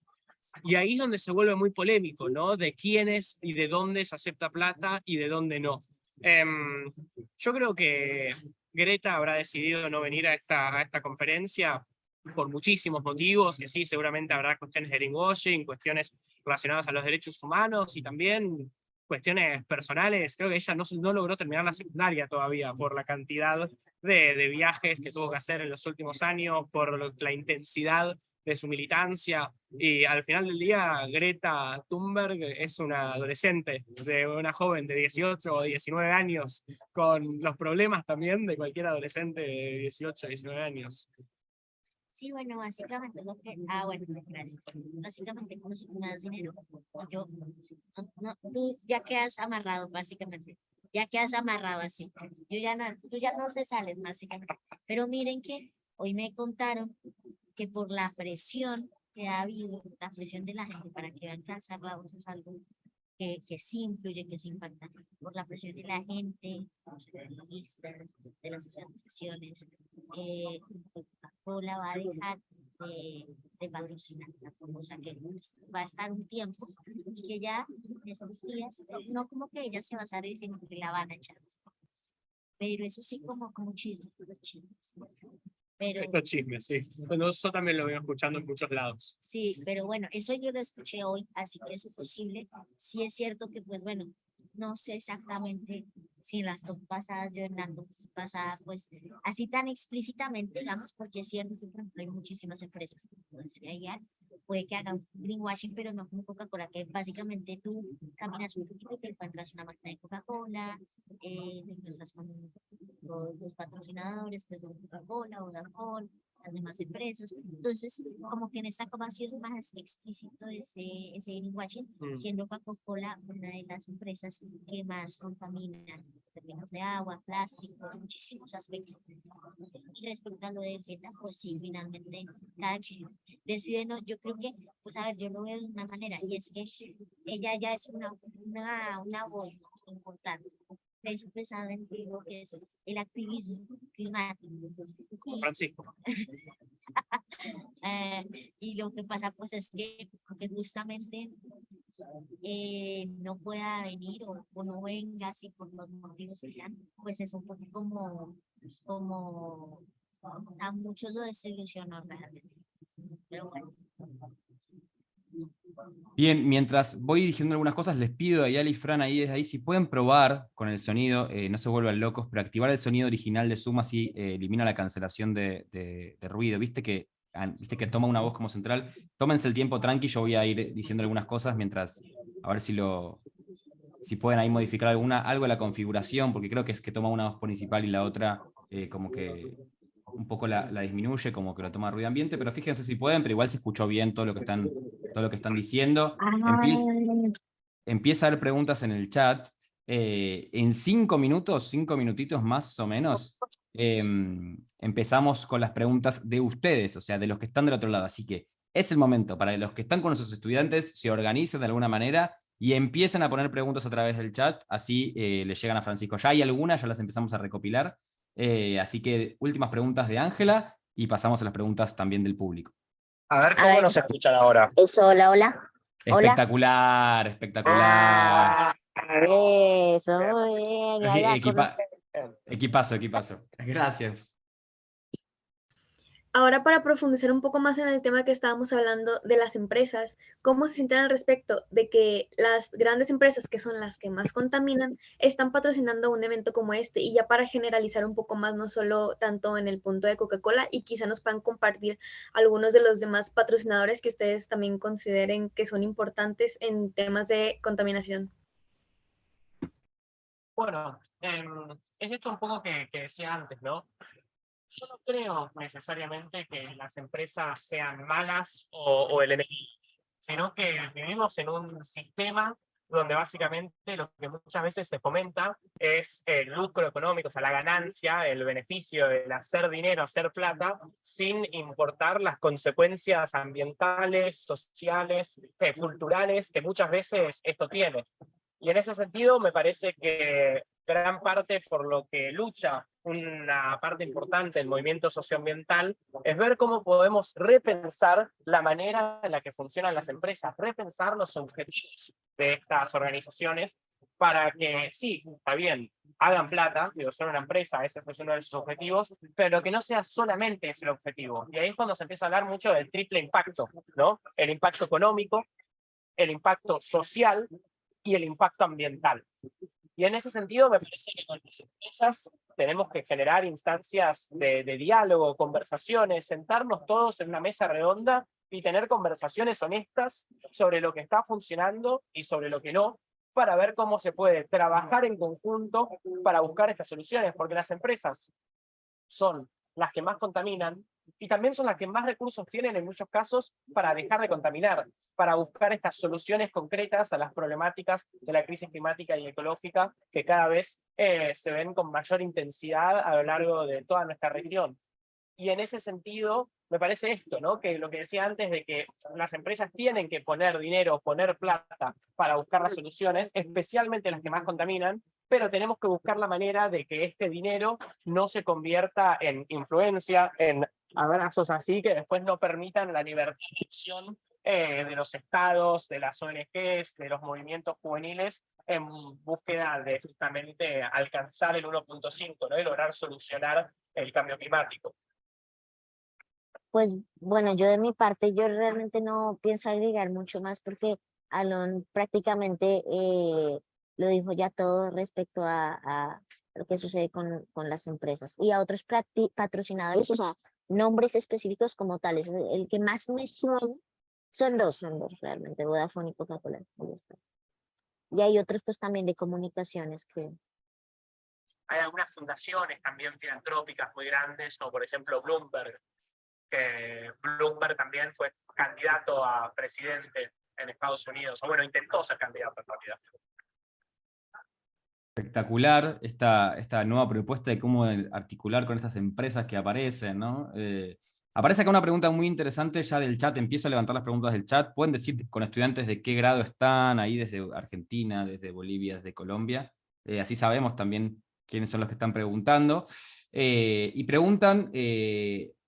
Y ahí es donde se vuelve muy polémico, ¿no? De quiénes y de dónde se acepta plata y de dónde no. Yo creo que Greta habrá decidido no venir a esta conferencia por muchísimos motivos, que sí, seguramente habrá cuestiones de greenwashing, cuestiones relacionadas a los derechos humanos y también cuestiones personales. Creo que ella no logró terminar la secundaria todavía por la cantidad de viajes que tuvo que hacer en los últimos años, por la intensidad de su militancia, y al final del día Greta Thunberg es una adolescente, una joven de 18 o 19 años, con los problemas también de cualquier adolescente de 18 o 19 años. Sí, bueno, básicamente lo que... bueno, gracias. Básicamente, como si tú me das dinero, y yo, tú ya quedas amarrado, básicamente. Ya quedas amarrado así. Tú ya no te sales, básicamente. Pero miren que hoy me contaron que por la presión que ha habido, la presión de la gente para que vean que cerrados es algo que sí influye, que sí impacta, por la presión de la gente, de los periodistas, de las organizaciones, Coca-Cola va a dejar de patrocinar, o sea que va a estar un tiempo y que ya en estos días, no como que ella se va a salir diciendo que la van a echar, pero eso sí como chismes. Estos chismes, sí. Bueno, yo también lo vengo escuchando en muchos lados. Sí, pero bueno, eso yo lo escuché hoy, así que es posible. Sí es cierto que, pues bueno, no sé exactamente si en las dos pasadas, yo en las dos pasadas, pues así tan explícitamente, digamos, porque es cierto que, por ejemplo, hay muchísimas empresas que puede que hagan greenwashing, pero no como Coca-Cola, que básicamente tú caminas un poquito y te encuentras una máquina de Coca-Cola, te encuentras con los patrocinadores que son Coca-Cola, Vodafone, las demás empresas. Entonces, como que en esta copa ha sido más explícito ese greenwashing, siendo Coca-Cola una de las empresas que más contaminan en términos de agua, plástico, muchísimos aspectos. Y respecto a lo de Beta, pues sí, finalmente cada quien decide, no, yo creo que, pues a ver, yo lo veo de una manera, y es que ella ya es una voz importante. Eso pesado en lo que es el activismo climático. Francisco. Y lo que pasa pues es que justamente no pueda venir o no venga así por los motivos que sean, pues es un poco como a muchos lo desilusionó realmente. Pero bueno. Bien, mientras voy diciendo algunas cosas, les pido a Yali y Fran ahí desde ahí si pueden probar con el sonido, no se vuelvan locos, pero activar el sonido original de Zoom así elimina la cancelación de ruido. Viste que toma una voz como central. Tómense el tiempo tranqui, yo voy a ir diciendo algunas cosas mientras, a ver si pueden ahí modificar algo de la configuración, porque creo que es que toma una voz principal y la otra como que un poco la disminuye, como que lo toma ruido ambiente, pero fíjense si pueden, pero igual se escuchó bien todo lo que están diciendo. Empieza a haber preguntas en el chat. En 5 minutos, 5 minutitos más o menos, empezamos con las preguntas de ustedes, o sea, de los que están del otro lado. Así que es el momento para los que están con nuestros estudiantes, se organicen de alguna manera y empiecen a poner preguntas a través del chat, así le llegan a Francisco. Ya hay algunas, ya las empezamos a recopilar. Así que últimas preguntas de Ángela y pasamos a las preguntas también del público. A ver cómo nos escuchan ahora. Eso, hola, hola. Espectacular, espectacular. Eso, muy bien. Ya, Equipazo. Gracias. Ahora para profundizar un poco más en el tema que estábamos hablando de las empresas, ¿cómo se sienten al respecto de que las grandes empresas, que son las que más contaminan, están patrocinando un evento como este? Y ya para generalizar un poco más, no solo tanto en el punto de Coca-Cola, y quizá nos puedan compartir algunos de los demás patrocinadores que ustedes también consideren que son importantes en temas de contaminación. Bueno, es esto un poco que decía antes, ¿no? Yo no creo necesariamente que las empresas sean malas o el enemigo, sino que vivimos en un sistema donde básicamente lo que muchas veces se fomenta es el lucro económico, o sea, la ganancia, el beneficio, el hacer dinero, hacer plata, sin importar las consecuencias ambientales, sociales, culturales que muchas veces esto tiene. Y en ese sentido me parece que gran parte por lo que lucha una parte importante del movimiento socioambiental es ver cómo podemos repensar la manera en la que funcionan las empresas, repensar los objetivos de estas organizaciones para que, sí, está bien, hagan plata, digo, son una empresa, ese es uno de sus objetivos, pero que no sea solamente ese el objetivo. Y ahí es cuando se empieza a hablar mucho del triple impacto, ¿no? El impacto económico, el impacto social y el impacto ambiental. Y en ese sentido me parece que con las empresas tenemos que generar instancias de diálogo, conversaciones, sentarnos todos en una mesa redonda y tener conversaciones honestas sobre lo que está funcionando y sobre lo que no, para ver cómo se puede trabajar en conjunto para buscar estas soluciones, porque las empresas son las que más contaminan y también son las que más recursos tienen en muchos casos para dejar de contaminar, para buscar estas soluciones concretas a las problemáticas de la crisis climática y ecológica que cada vez se ven con mayor intensidad a lo largo de toda nuestra región. Y en ese sentido, me parece esto, ¿no? Que lo que decía antes de que las empresas tienen que poner dinero, poner plata para buscar las soluciones, especialmente las que más contaminan, pero tenemos que buscar la manera de que este dinero no se convierta en influencia, en abrazos así que después no permitan la libertad de acción de los estados, de las ONGs, de los movimientos juveniles en búsqueda de justamente alcanzar el 1.5, ¿no? Y lograr solucionar el cambio climático. Pues bueno, yo de mi parte, yo realmente no pienso agregar mucho más porque Alon prácticamente lo dijo ya todo respecto a lo que sucede con las empresas. Y a otros patrocinadores, o sea, nombres específicos como tales. El que más me suena son dos realmente, Vodafone y Coca-Cola. Ahí está. Y hay otros pues también de comunicaciones que... Hay algunas fundaciones también filantrópicas muy grandes, como por ejemplo Bloomberg, que Bloomberg también fue candidato a presidente en Estados Unidos, o bueno, intentó ser candidato en realidad. Espectacular esta nueva propuesta de cómo articular con estas empresas que aparecen, ¿no? Aparece acá una pregunta muy interesante ya del chat. Empiezo a levantar las preguntas del chat. Pueden decir con estudiantes de qué grado están ahí desde Argentina, desde Bolivia, desde Colombia. Así sabemos también quiénes son los que están preguntando. Y preguntan,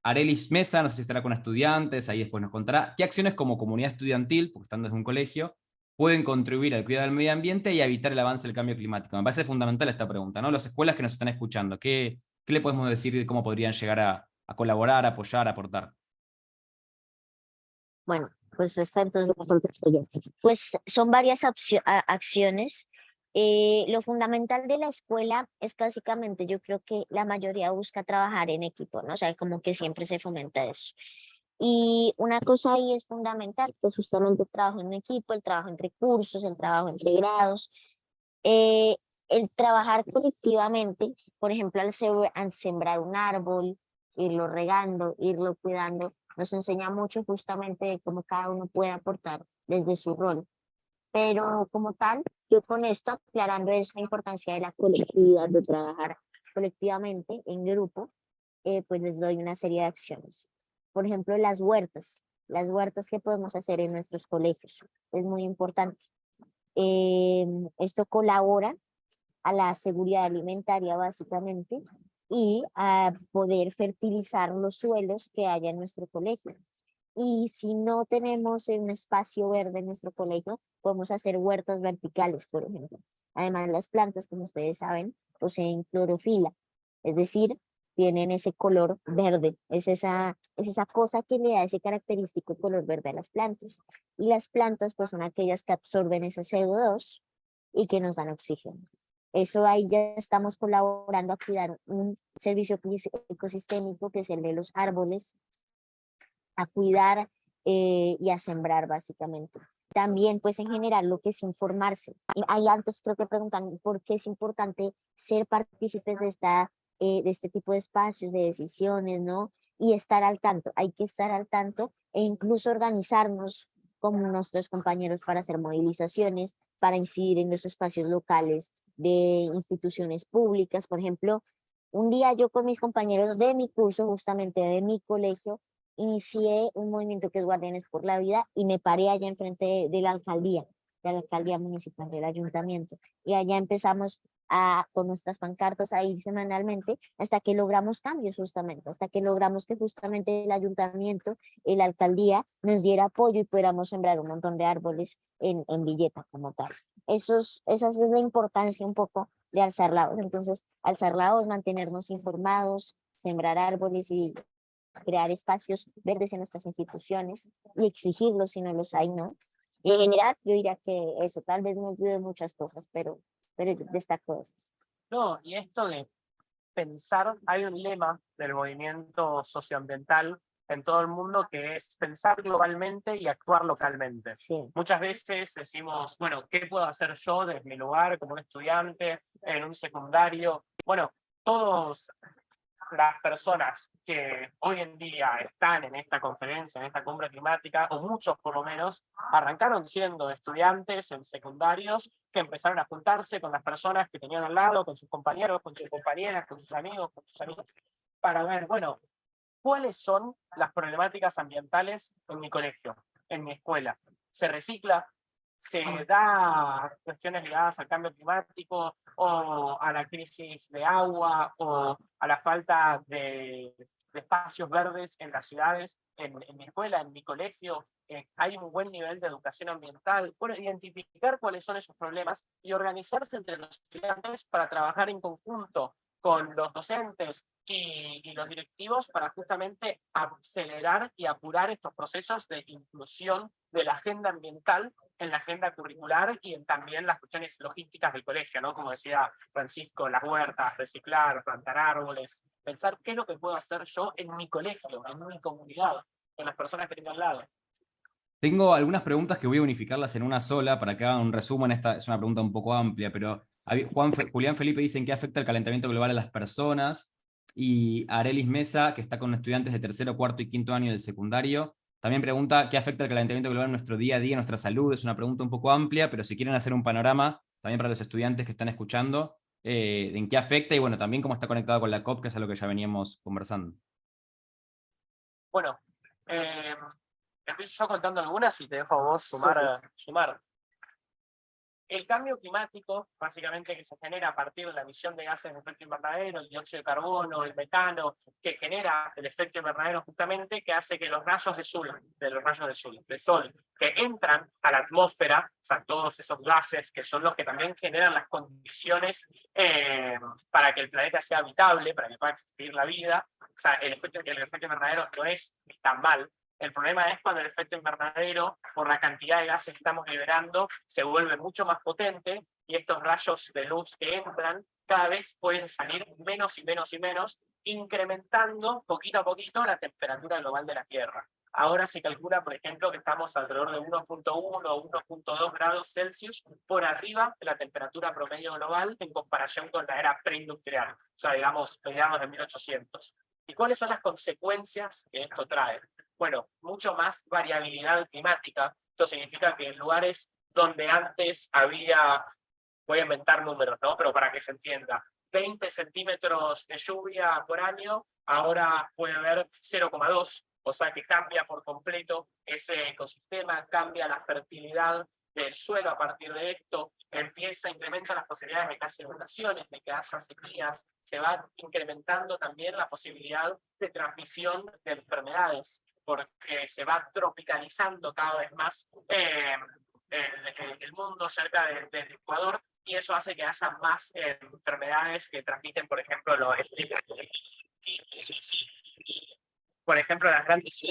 Arelis Mesa, no sé si estará con estudiantes, ahí después nos contará, ¿qué acciones como comunidad estudiantil, porque están desde un colegio, pueden contribuir al cuidado del medio ambiente y a evitar el avance del cambio climático? Me parece fundamental esta pregunta, ¿no? Las escuelas que nos están escuchando, ¿qué le podemos decir de cómo podrían llegar a colaborar, apoyar, aportar? Bueno, pues está entonces la contesto yo. Pues son varias acciones. Lo fundamental de la escuela es básicamente, yo creo que la mayoría busca trabajar en equipo, ¿no? O sea, como que siempre se fomenta eso. Y una cosa ahí es fundamental, pues justamente el trabajo en equipo, el trabajo en recursos, el trabajo entre grados, el trabajar colectivamente, por ejemplo, al sembrar un árbol, irlo regando, irlo cuidando, nos enseña mucho justamente de cómo cada uno puede aportar desde su rol. Pero como tal, yo con esto, aclarando es la importancia de la colectividad, de trabajar colectivamente en grupo, pues les doy una serie de acciones. Por ejemplo, las huertas que podemos hacer en nuestros colegios, es muy importante. Esto colabora a la seguridad alimentaria básicamente y a poder fertilizar los suelos que haya en nuestro colegio. Y si no tenemos un espacio verde en nuestro colegio, podemos hacer huertas verticales, por ejemplo. Además, las plantas, como ustedes saben, poseen clorofila, es decir, tienen ese color verde, es esa cosa que le da ese característico color verde a las plantas. Y las plantas pues son aquellas que absorben ese CO2 y que nos dan oxígeno. Eso ahí ya estamos colaborando a cuidar un servicio ecosistémico que es el de los árboles, a cuidar y a sembrar básicamente. También pues en general lo que es informarse. Y ahí antes creo que preguntan por qué es importante ser partícipes de este tipo de espacios, de decisiones, ¿no? Y estar al tanto, hay que estar al tanto e incluso organizarnos con nuestros compañeros para hacer movilizaciones, para incidir en los espacios locales de instituciones públicas. Por ejemplo, un día yo con mis compañeros de mi curso, justamente de mi colegio, inicié un movimiento que es Guardianes por la Vida y me paré allá enfrente de la alcaldía municipal, del ayuntamiento. Y allá empezamos con nuestras pancartas a ir semanalmente hasta que logramos cambios justamente, hasta que logramos que justamente el ayuntamiento, la alcaldía nos diera apoyo y pudiéramos sembrar un montón de árboles en Villeta como tal. Esa es la importancia un poco de alzar la voz. Entonces, alzar la voz, mantenernos informados, sembrar árboles y crear espacios verdes en nuestras instituciones y exigirlos si no los hay, ¿no? Y en general, yo diría que eso, tal vez me olvido de muchas cosas, pero yo destaco esas. No, y esto de pensar, hay un lema del movimiento socioambiental en todo el mundo que es pensar globalmente y actuar localmente. Sí. Muchas veces decimos, bueno, ¿qué puedo hacer yo desde mi lugar como un estudiante en un secundario? Bueno, todas las personas que hoy en día están en esta conferencia, en esta cumbre climática, o muchos por lo menos, arrancaron siendo estudiantes en secundarios que empezaron a juntarse con las personas que tenían al lado, con sus compañeros, con sus compañeras, con sus amigos, para ver, bueno, ¿cuáles son las problemáticas ambientales en mi colegio, en mi escuela? ¿Se recicla? ¿Se da cuestiones ligadas al cambio climático o a la crisis de agua o a la falta de espacios verdes en las ciudades? En mi escuela, en mi colegio, hay un buen nivel de educación ambiental. Bueno, identificar cuáles son esos problemas y organizarse entre los estudiantes para trabajar en conjunto con los docentes y los directivos para justamente acelerar y apurar estos procesos de inclusión de la agenda ambiental en la agenda curricular y en también las cuestiones logísticas del colegio, ¿no? Como decía Francisco, las huertas, reciclar, plantar árboles, pensar qué es lo que puedo hacer yo en mi colegio, en mi comunidad, con las personas que tengo al lado. Tengo algunas preguntas que voy a unificarlas en una sola para que hagan un resumen. Esta es una pregunta un poco amplia, pero Julián Felipe dice en qué afecta el calentamiento global a las personas, y Arelis Mesa, que está con estudiantes de tercero, cuarto y quinto año del secundario, también pregunta qué afecta el calentamiento global en nuestro día a día, en nuestra salud. Es una pregunta un poco amplia, pero si quieren hacer un panorama, también para los estudiantes que están escuchando, en qué afecta y bueno, también cómo está conectado con la COP, que es algo que ya veníamos conversando. Bueno, empiezo yo contando algunas y te dejo a vos sumar. El cambio climático, básicamente que se genera a partir de la emisión de gases de efecto invernadero, el dióxido de carbono, el metano, que genera el efecto invernadero justamente, que hace que los rayos de sol, que entran a la atmósfera, o sea, todos esos gases que son los que también generan las condiciones para que el planeta sea habitable, para que pueda existir la vida. O sea, el efecto invernadero no es tan mal. El problema es cuando el efecto invernadero, por la cantidad de gases que estamos liberando, se vuelve mucho más potente y estos rayos de luz que entran cada vez pueden salir menos y menos y menos, incrementando poquito a poquito la temperatura global de la Tierra. Ahora se calcula, por ejemplo, que estamos alrededor de 1.1 o 1.2 grados Celsius por arriba de la temperatura promedio global en comparación con la era preindustrial, o sea, digamos, mediados de 1800. ¿Y cuáles son las consecuencias que esto trae? Bueno, mucho más variabilidad climática. Esto significa que en lugares donde antes había, voy a inventar números, ¿no? Pero para que se entienda, 20 centímetros de lluvia por año, ahora puede haber 0,2, o sea que cambia por completo ese ecosistema, cambia la fertilidad del suelo a partir de esto, incrementa las posibilidades de que haya inundaciones, de que haya sequías, se va incrementando también la posibilidad de transmisión de enfermedades, porque se va tropicalizando cada vez más el mundo cerca del Ecuador, y eso hace que haya más enfermedades que transmiten, por ejemplo, por ejemplo, las grandes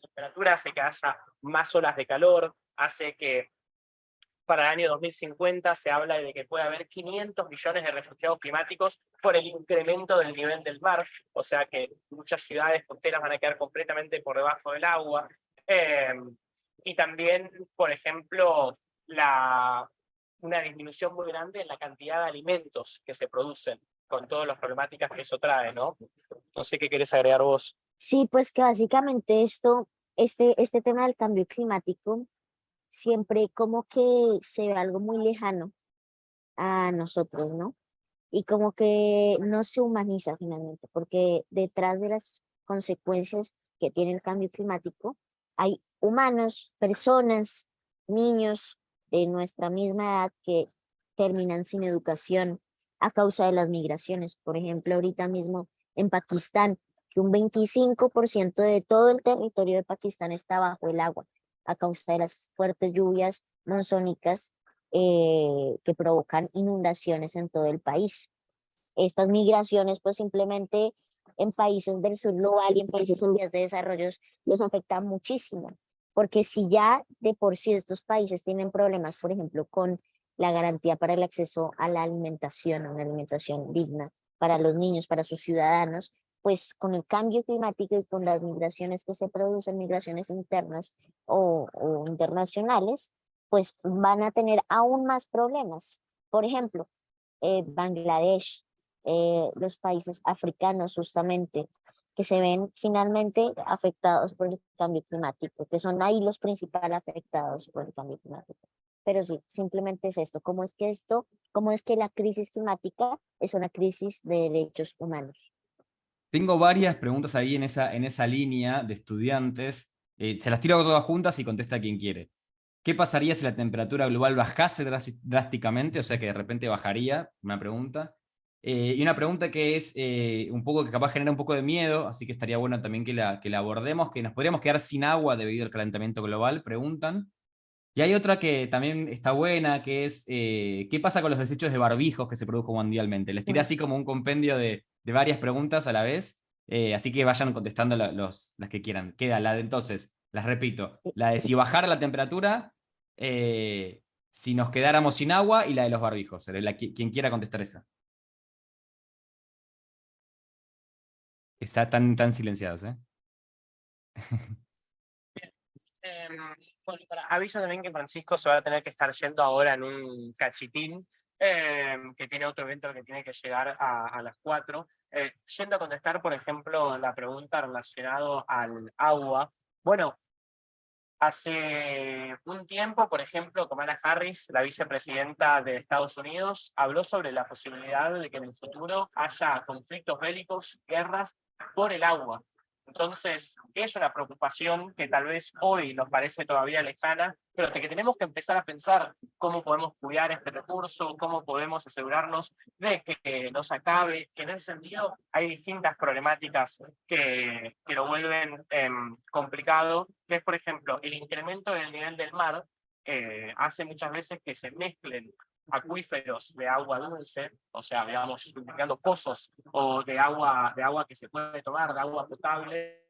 temperaturas, hace que haya más olas de calor, hace que para el año 2050 se habla de que puede haber 500 millones de refugiados climáticos por el incremento del nivel del mar, o sea que muchas ciudades costeras van a quedar completamente por debajo del agua. Y también, por ejemplo, una disminución muy grande en la cantidad de alimentos que se producen, con todas las problemáticas que eso trae, ¿no? No sé qué querés agregar vos. Sí, pues que básicamente este tema del cambio climático siempre como que se ve algo muy lejano a nosotros, ¿no? Y como que no se humaniza finalmente, porque detrás de las consecuencias que tiene el cambio climático hay humanos, personas, niños de nuestra misma edad que terminan sin educación a causa de las migraciones. Por ejemplo, ahorita mismo en Pakistán, que un 25% de todo el territorio de Pakistán está bajo el agua a causa de las fuertes lluvias monzónicas que provocan inundaciones en todo el país. Estas migraciones, pues simplemente en países del sur global y en países en vías de desarrollo los afecta muchísimo, porque si ya de por sí estos países tienen problemas, por ejemplo, con la garantía para el acceso a la alimentación, a una alimentación digna para los niños, para sus ciudadanos, pues con el cambio climático y con las migraciones que se producen, migraciones internas o internacionales, pues van a tener aún más problemas. Por ejemplo, Bangladesh, los países africanos justamente, que se ven finalmente afectados por el cambio climático, que son ahí los principales afectados por el cambio climático. Pero sí, simplemente es esto. ¿Cómo es que la crisis climática es una crisis de derechos humanos? Tengo varias preguntas ahí en esa línea de estudiantes. Se las tiro todas juntas y contesta quien quiere. ¿Qué pasaría si la temperatura global bajase drásticamente? O sea, que de repente bajaría, una pregunta. Y una pregunta que es un poco, que capaz genera un poco de miedo, así que estaría bueno también que la abordemos, que nos podríamos quedar sin agua debido al calentamiento global, preguntan. Y hay otra que también está buena, que es ¿qué pasa con los desechos de barbijos que se produjo mundialmente? Les tiré así como un compendio de varias preguntas a la vez, así que vayan contestando las que quieran. Queda la de entonces, las repito, la de si bajara la temperatura, si nos quedáramos sin agua y la de los barbijos. Quien quiera contestar esa. Está tan silenciados, ¿eh? Em, bueno, aviso también que Francisco se va a tener que estar yendo ahora en un cachitín, que tiene otro evento que tiene que llegar a las 4. Yendo a contestar, por ejemplo, la pregunta relacionada al agua. Bueno, hace un tiempo, por ejemplo, Kamala Harris, la vicepresidenta de Estados Unidos, habló sobre la posibilidad de que en el futuro haya conflictos bélicos, guerras por el agua. Entonces, es una preocupación que tal vez hoy nos parece todavía lejana, pero de que tenemos que empezar a pensar cómo podemos cuidar este recurso, cómo podemos asegurarnos de que no se acabe, que en ese sentido hay distintas problemáticas que lo vuelven complicado, que es, por ejemplo, el incremento del nivel del mar hace muchas veces que se mezclen acuíferos de agua dulce, o sea, digamos, indicando pozos o de agua que se puede tomar, de agua potable,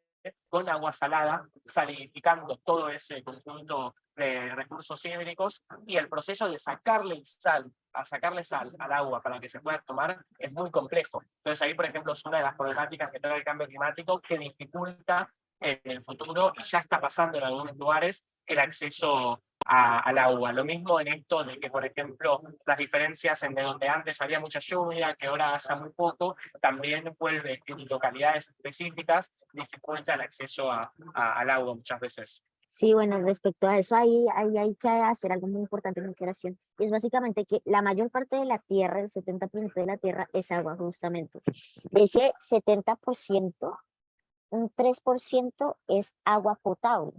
con agua salada, salinificando todo ese conjunto de recursos hídricos, y el proceso de sacarle sal al agua para que se pueda tomar es muy complejo. Entonces ahí, por ejemplo, es una de las problemáticas que trae el cambio climático que dificulta en el futuro, y ya está pasando en algunos lugares, el acceso al agua. Lo mismo en esto de que, por ejemplo, las diferencias en de donde antes había mucha lluvia, que ahora haya muy poco, también vuelve en localidades específicas, dificulta el acceso al agua muchas veces. Sí, bueno, respecto a eso, ahí hay que hacer algo muy importante en consideración. Y es básicamente que la mayor parte de la tierra, el 70% de la tierra, es agua, justamente. De ese 70%, un 3% es agua potable.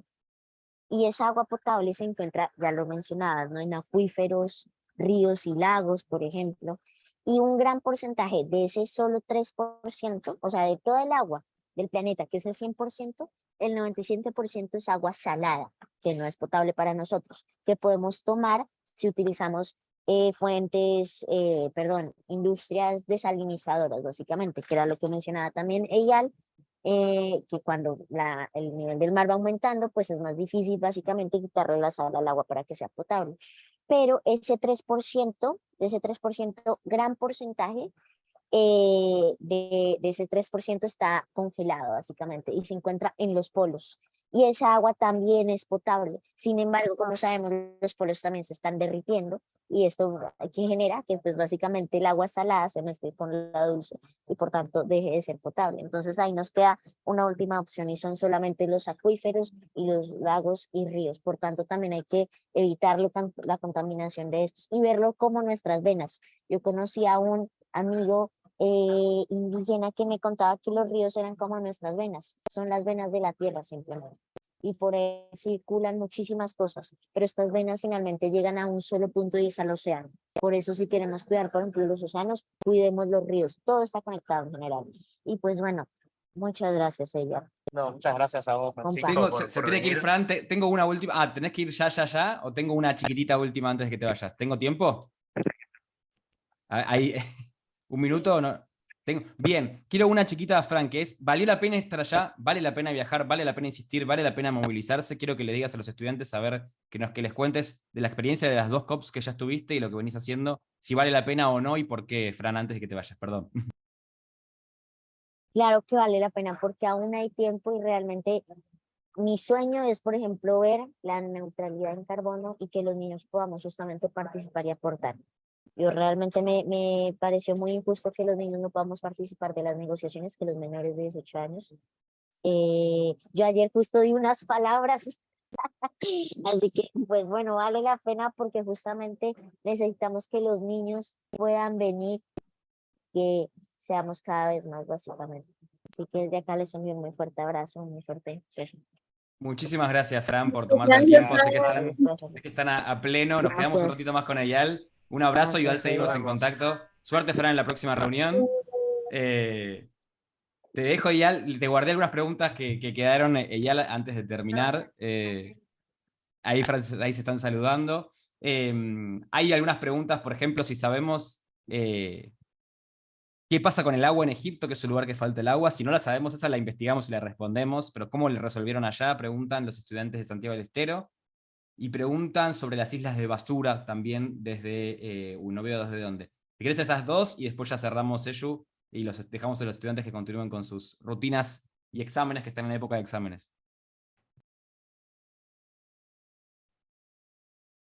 Y esa agua potable se encuentra, ya lo mencionabas, ¿no?, en acuíferos, ríos y lagos, por ejemplo. Y un gran porcentaje de ese solo 3%, o sea, de toda el agua del planeta, que es el 100%, el 97% es agua salada, que no es potable para nosotros, que podemos tomar si utilizamos industrias desalinizadoras, básicamente, que era lo que mencionaba también Eyal, que cuando el nivel del mar va aumentando, pues es más difícil básicamente quitarle la sal al agua para que sea potable. Pero ese 3%, de ese 3%, gran porcentaje de ese 3% está congelado, básicamente, y se encuentra en los polos. Y esa agua también es potable. Sin embargo, como sabemos, los polos también se están derritiendo, y esto que genera que, pues, básicamente el agua salada se mezcle con la dulce y por tanto deje de ser potable. Entonces ahí nos queda una última opción, y son solamente los acuíferos y los lagos y ríos. Por tanto, también hay que evitar la contaminación de estos y verlo como nuestras venas. Yo conocí a un amigo indígena que me contaba que los ríos eran como nuestras venas, son las venas de la tierra simplemente, y por ahí circulan muchísimas cosas, pero estas venas finalmente llegan a un solo punto, y es al océano. Por eso, si queremos cuidar, por ejemplo, los océanos, cuidemos los ríos, todo está conectado en general. Y pues bueno, muchas gracias, ella. No, muchas gracias a vos, Francisco. Se tiene que ir, Fran. Tengo una última. ¿Tenés que ir ya? ¿O tengo una chiquitita última antes de que te vayas? ¿Tengo tiempo? Ahí. ¿Un minuto o no? Bien, quiero una chiquita, Fran, que es: ¿valió la pena estar allá? ¿Vale la pena viajar? ¿Vale la pena insistir? ¿Vale la pena movilizarse? Quiero que le digas a los estudiantes, a ver, que les cuentes de la experiencia de las 2 COPs que ya estuviste y lo que venís haciendo, si vale la pena o no, y por qué, Fran, antes de que te vayas, perdón. Claro que vale la pena, porque aún hay tiempo, y realmente mi sueño es, por ejemplo, ver la neutralidad en carbono y que los niños podamos justamente participar y aportar. Yo realmente me pareció muy injusto que los niños no podamos participar de las negociaciones, que los menores de 18 años. Yo ayer justo di unas palabras, así que pues bueno, vale la pena, porque justamente necesitamos que los niños puedan venir, que seamos cada vez más, básicamente. Así que desde acá les envío un muy fuerte abrazo, un muy fuerte beso. Muchísimas gracias, Fran, por tomarte el tiempo. Sé que están a pleno. Nos quedamos un ratito más con Eyal. Un abrazo, y seguimos en contacto. Suerte, Fran, en la próxima reunión. Te dejo, Eyal. Te guardé algunas preguntas que quedaron, Eyal, antes de terminar. Ahí se están saludando. Hay algunas preguntas, por ejemplo, si sabemos qué pasa con el agua en Egipto, que es un lugar que falta el agua. Si no la sabemos, esa la investigamos y la respondemos, pero ¿cómo le resolvieron allá? Preguntan los estudiantes de Santiago del Estero. Y preguntan sobre las islas de basura también desde, no veo desde dónde. Si querés esas dos y después ya cerramos Eyu y los dejamos a los estudiantes que continúen con sus rutinas y exámenes que están en época de exámenes.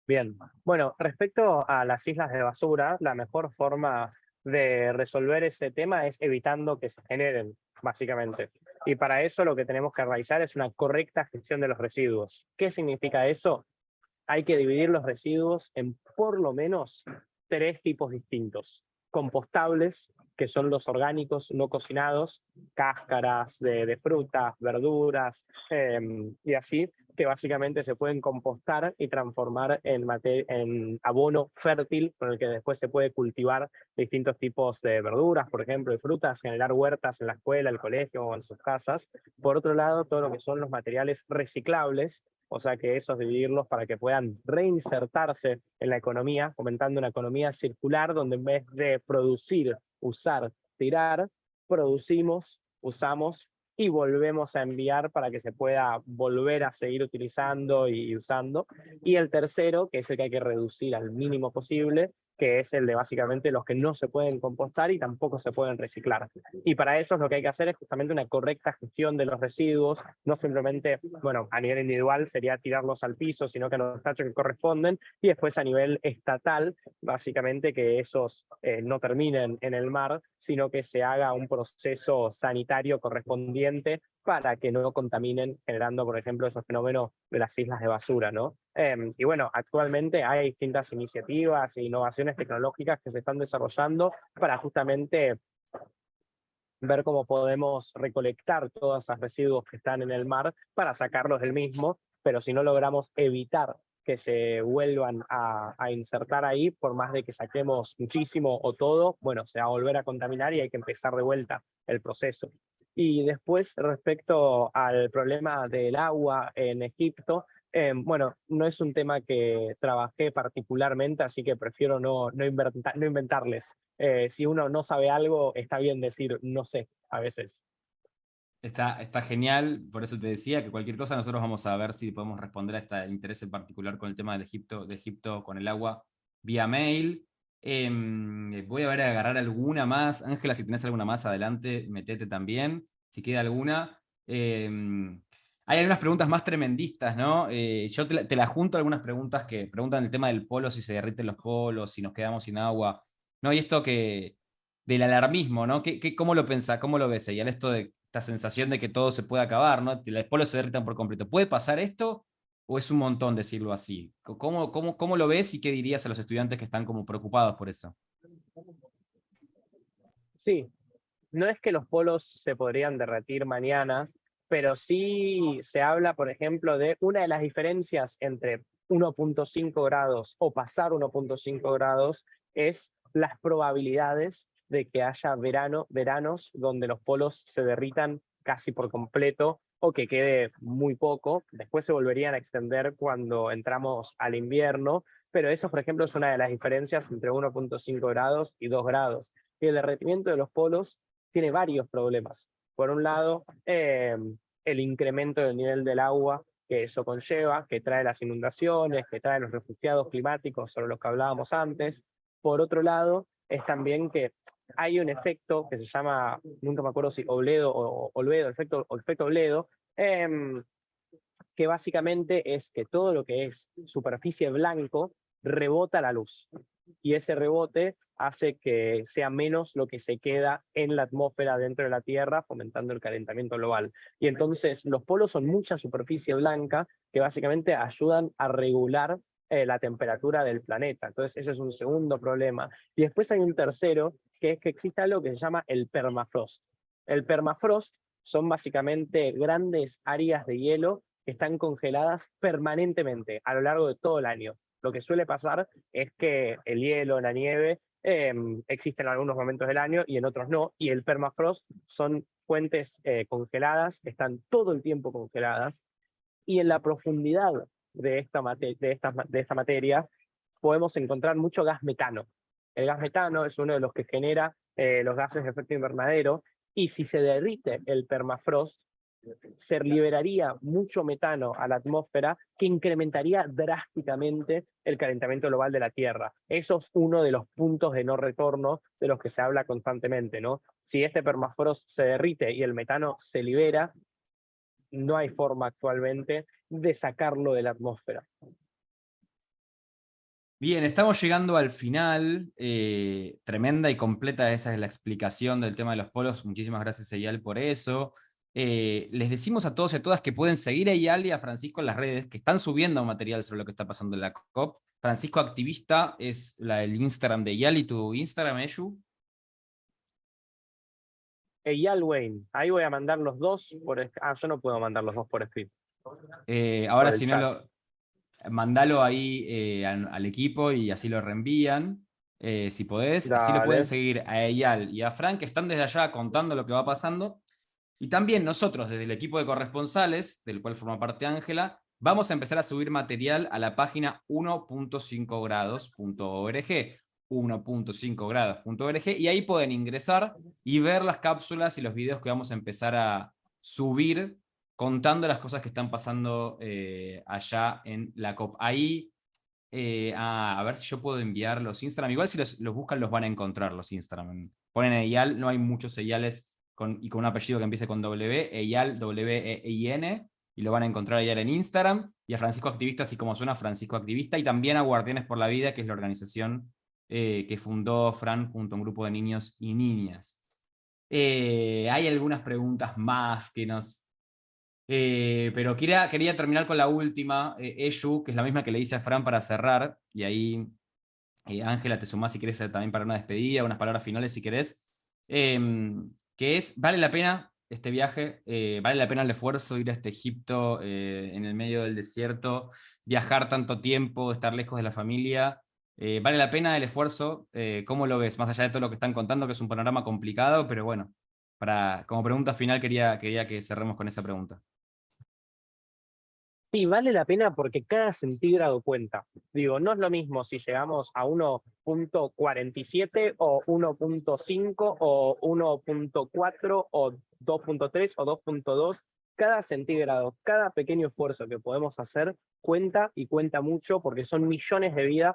Bien, bueno, respecto a las islas de basura, la mejor forma de resolver ese tema es evitando que se generen, básicamente. Y para eso lo que tenemos que realizar es una correcta gestión de los residuos. ¿Qué significa eso? Hay que dividir los residuos en por lo menos 3 tipos distintos. Compostables, que son los orgánicos no cocinados, cáscaras de frutas, verduras y así, que básicamente se pueden compostar y transformar en abono fértil con el que después se puede cultivar distintos tipos de verduras, por ejemplo, y frutas, generar huertas en la escuela, el colegio o en sus casas. Por otro lado, todo lo que son los materiales reciclables, o sea que esos dividirlos para que puedan reinsertarse en la economía, fomentando una economía circular donde en vez de producir, usar, tirar, producimos, usamos y volvemos a enviar para que se pueda volver a seguir utilizando y usando. Y el tercero, que es el que hay que reducir al mínimo posible, que es el de básicamente los que no se pueden compostar y tampoco se pueden reciclar. Y para eso lo que hay que hacer es justamente una correcta gestión de los residuos, no simplemente, bueno, a nivel individual sería tirarlos al piso, sino que a los tachos que corresponden, y después a nivel estatal, básicamente que esos no terminen en el mar, sino que se haga un proceso sanitario correspondiente para que no contaminen, generando, por ejemplo, esos fenómenos de las islas de basura, ¿no? Y bueno, actualmente hay distintas iniciativas e innovaciones tecnológicas que se están desarrollando para justamente ver cómo podemos recolectar todos esos residuos que están en el mar para sacarlos del mismo, pero si no logramos evitar que se vuelvan a insertar ahí, por más de que saquemos muchísimo o todo, bueno, se va a volver a contaminar y hay que empezar de vuelta el proceso. Y después, respecto al problema del agua en Egipto, bueno, no es un tema que trabajé particularmente, así que prefiero no inventarles. Si uno no sabe algo, está bien decir no sé, a veces. Está genial, por eso te decía que cualquier cosa nosotros vamos a ver si podemos responder a este interés en particular con el tema de Egipto con el agua vía mail. Voy a ver a agarrar alguna más. Ángela, si tenés alguna más adelante, metete también, si queda alguna. Hay algunas preguntas más tremendistas, ¿no? Yo te la junto algunas preguntas que preguntan el tema del polo, si se derriten los polos, si nos quedamos sin agua, ¿no? Y esto del alarmismo, ¿no? ¿Cómo lo pensás? ¿Cómo lo ves? Y al esto de esta sensación de que todo se puede acabar, ¿no? Los polos se derritan por completo. ¿Puede pasar esto o es un montón decirlo así? ¿Cómo lo ves y qué dirías a los estudiantes que están como preocupados por eso? Sí, no es que los polos se podrían derretir mañana, pero sí se habla, por ejemplo, de una de las diferencias entre 1.5 grados o pasar 1.5 grados es las probabilidades de que haya veranos donde los polos se derritan casi por completo o que quede muy poco. Después se volverían a extender cuando entramos al invierno, pero eso, por ejemplo, es una de las diferencias entre 1.5 grados y 2 grados. Y el derretimiento de los polos tiene varios problemas. Por un lado, el incremento del nivel del agua que eso conlleva, que trae las inundaciones, que trae los refugiados climáticos sobre los que hablábamos antes. Por otro lado, es también que hay un efecto que se llama, nunca me acuerdo si Olvedo o Olvedo, efecto Olvedo, que básicamente es que todo lo que es superficie blanco rebota la luz. Y ese rebote hace que sea menos lo que se queda en la atmósfera dentro de la Tierra, fomentando el calentamiento global. Y entonces los polos son mucha superficie blanca que básicamente ayudan a regular la temperatura del planeta. Entonces ese es un segundo problema. Y después hay un tercero, que es que existe algo que se llama el permafrost. El permafrost son básicamente grandes áreas de hielo que están congeladas permanentemente a lo largo de todo el año. Lo que suele pasar es que el hielo, la nieve, existen en algunos momentos del año y en otros no, y el permafrost son fuentes congeladas, están todo el tiempo congeladas, y en la profundidad de esta materia, podemos encontrar mucho gas metano. El gas metano es uno de los que genera los gases de efecto invernadero, y si se derrite el permafrost, se liberaría mucho metano a la atmósfera que incrementaría drásticamente el calentamiento global de la Tierra. Eso es uno de los puntos de no retorno de los que se habla constantemente, ¿no? Si este permafrost se derrite y el metano se libera, no hay forma actualmente de sacarlo de la atmósfera. Bien, estamos llegando al final. Tremenda y completa esa es la explicación del tema de los polos. Muchísimas gracias, Eyal, por eso. Les decimos a todos y a todas que pueden seguir a Eyal y a Francisco en las redes, que están subiendo material sobre lo que está pasando en la COP. Francisco Activista es el Instagram de Eyal. ¿Y tu Instagram, Eyu? Eyal Wayne, ahí voy a mandar los dos yo no puedo mandar los dos por escrito. Ahora, si no, mandalo ahí al equipo y así lo reenvían. Si podés, Dale. así lo pueden seguir a Eyal y a Frank, que están desde allá contando lo que va pasando. Y también nosotros, desde el equipo de corresponsales, del cual forma parte Ángela, vamos a empezar a subir material a la página 1.5grados.org, 1.5grados.org, y ahí pueden ingresar y ver las cápsulas y los videos que vamos a empezar a subir contando las cosas que están pasando allá en la COP. Ahí, a ver si yo puedo enviar los Instagram. Igual si los buscan los van a encontrar los Instagram. Ponen Eyal, no hay muchos Eyales con un apellido que empiece con W, Eyal, W-E-I-N, y lo van a encontrar Eyal en Instagram, y a Francisco Activista, así como suena, Francisco Activista, y también a Guardianes por la Vida, que es la organización que fundó Fran junto a un grupo de niños y niñas. Hay algunas preguntas más que nos... pero quería terminar con la última, Eyu, que es la misma que le hice a Fran para cerrar, y ahí, Ángela, te sumás si querés también para una despedida, unas palabras finales si querés, que es, ¿vale la pena este viaje? ¿Vale la pena el esfuerzo ir a este Egipto en el medio del desierto, viajar tanto tiempo, estar lejos de la familia? ¿Vale la pena el esfuerzo? ¿Cómo lo ves? Más allá de todo lo que están contando, que es un panorama complicado, pero bueno, como pregunta final quería que cerremos con esa pregunta. Sí, vale la pena porque cada centígrado cuenta. Digo, no es lo mismo si llegamos a 1.47 o 1.5 o 1.4 o 2.3 o 2.2. Cada centígrado, cada pequeño esfuerzo que podemos hacer cuenta, y cuenta mucho, porque son millones de vidas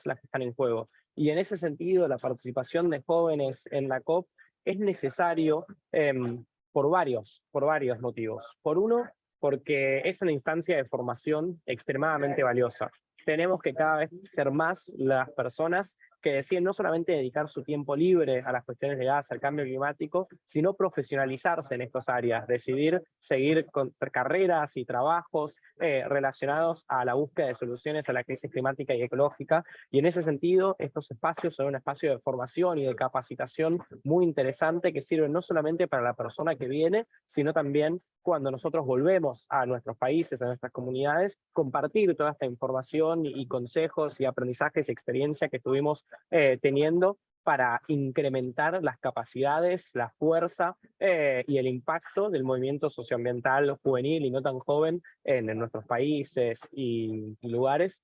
las que están en juego. Y en ese sentido, la participación de jóvenes en la COP es necesario por varios motivos. Por uno, porque es una instancia de formación extremadamente valiosa. Tenemos que cada vez ser más las personas que deciden no solamente dedicar su tiempo libre a las cuestiones ligadas al cambio climático, sino profesionalizarse en estas áreas, decidir seguir con carreras y trabajos relacionados a la búsqueda de soluciones a la crisis climática y ecológica. Y en ese sentido, estos espacios son un espacio de formación y de capacitación muy interesante que sirve no solamente para la persona que viene, sino también cuando nosotros volvemos a nuestros países, a nuestras comunidades, compartir toda esta información y consejos y aprendizajes y experiencia que tuvimos teniendo para incrementar las capacidades, la fuerza y el impacto del movimiento socioambiental juvenil y no tan joven en nuestros países y lugares.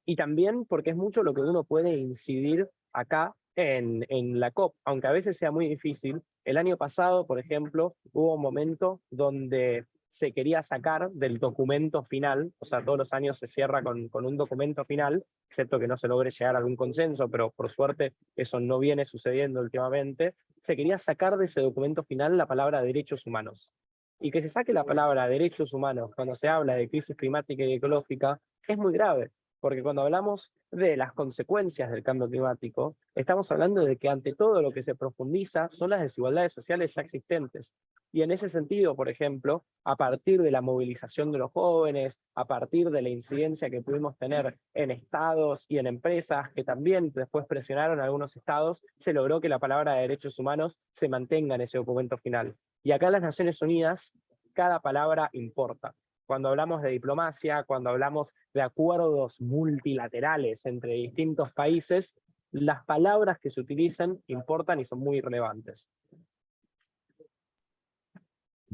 Y también porque es mucho lo que uno puede incidir acá en la COP, aunque a veces sea muy difícil. El año pasado, por ejemplo, hubo un momento donde se quería sacar del documento final, o sea, todos los años se cierra con un documento final, excepto que no se logre llegar a algún consenso, pero por suerte eso no viene sucediendo últimamente. Se quería sacar de ese documento final la palabra derechos humanos. Y que se saque la palabra derechos humanos cuando se habla de crisis climática y ecológica es muy grave, porque cuando hablamos de las consecuencias del cambio climático, estamos hablando de que ante todo lo que se profundiza son las desigualdades sociales ya existentes. Y en ese sentido, por ejemplo, a partir de la movilización de los jóvenes, a partir de la incidencia que pudimos tener en estados y en empresas que también después presionaron a algunos estados, se logró que la palabra de derechos humanos se mantenga en ese documento final. Y acá en las Naciones Unidas, cada palabra importa. Cuando hablamos de diplomacia, cuando hablamos de acuerdos multilaterales entre distintos países, las palabras que se utilizan importan y son muy relevantes.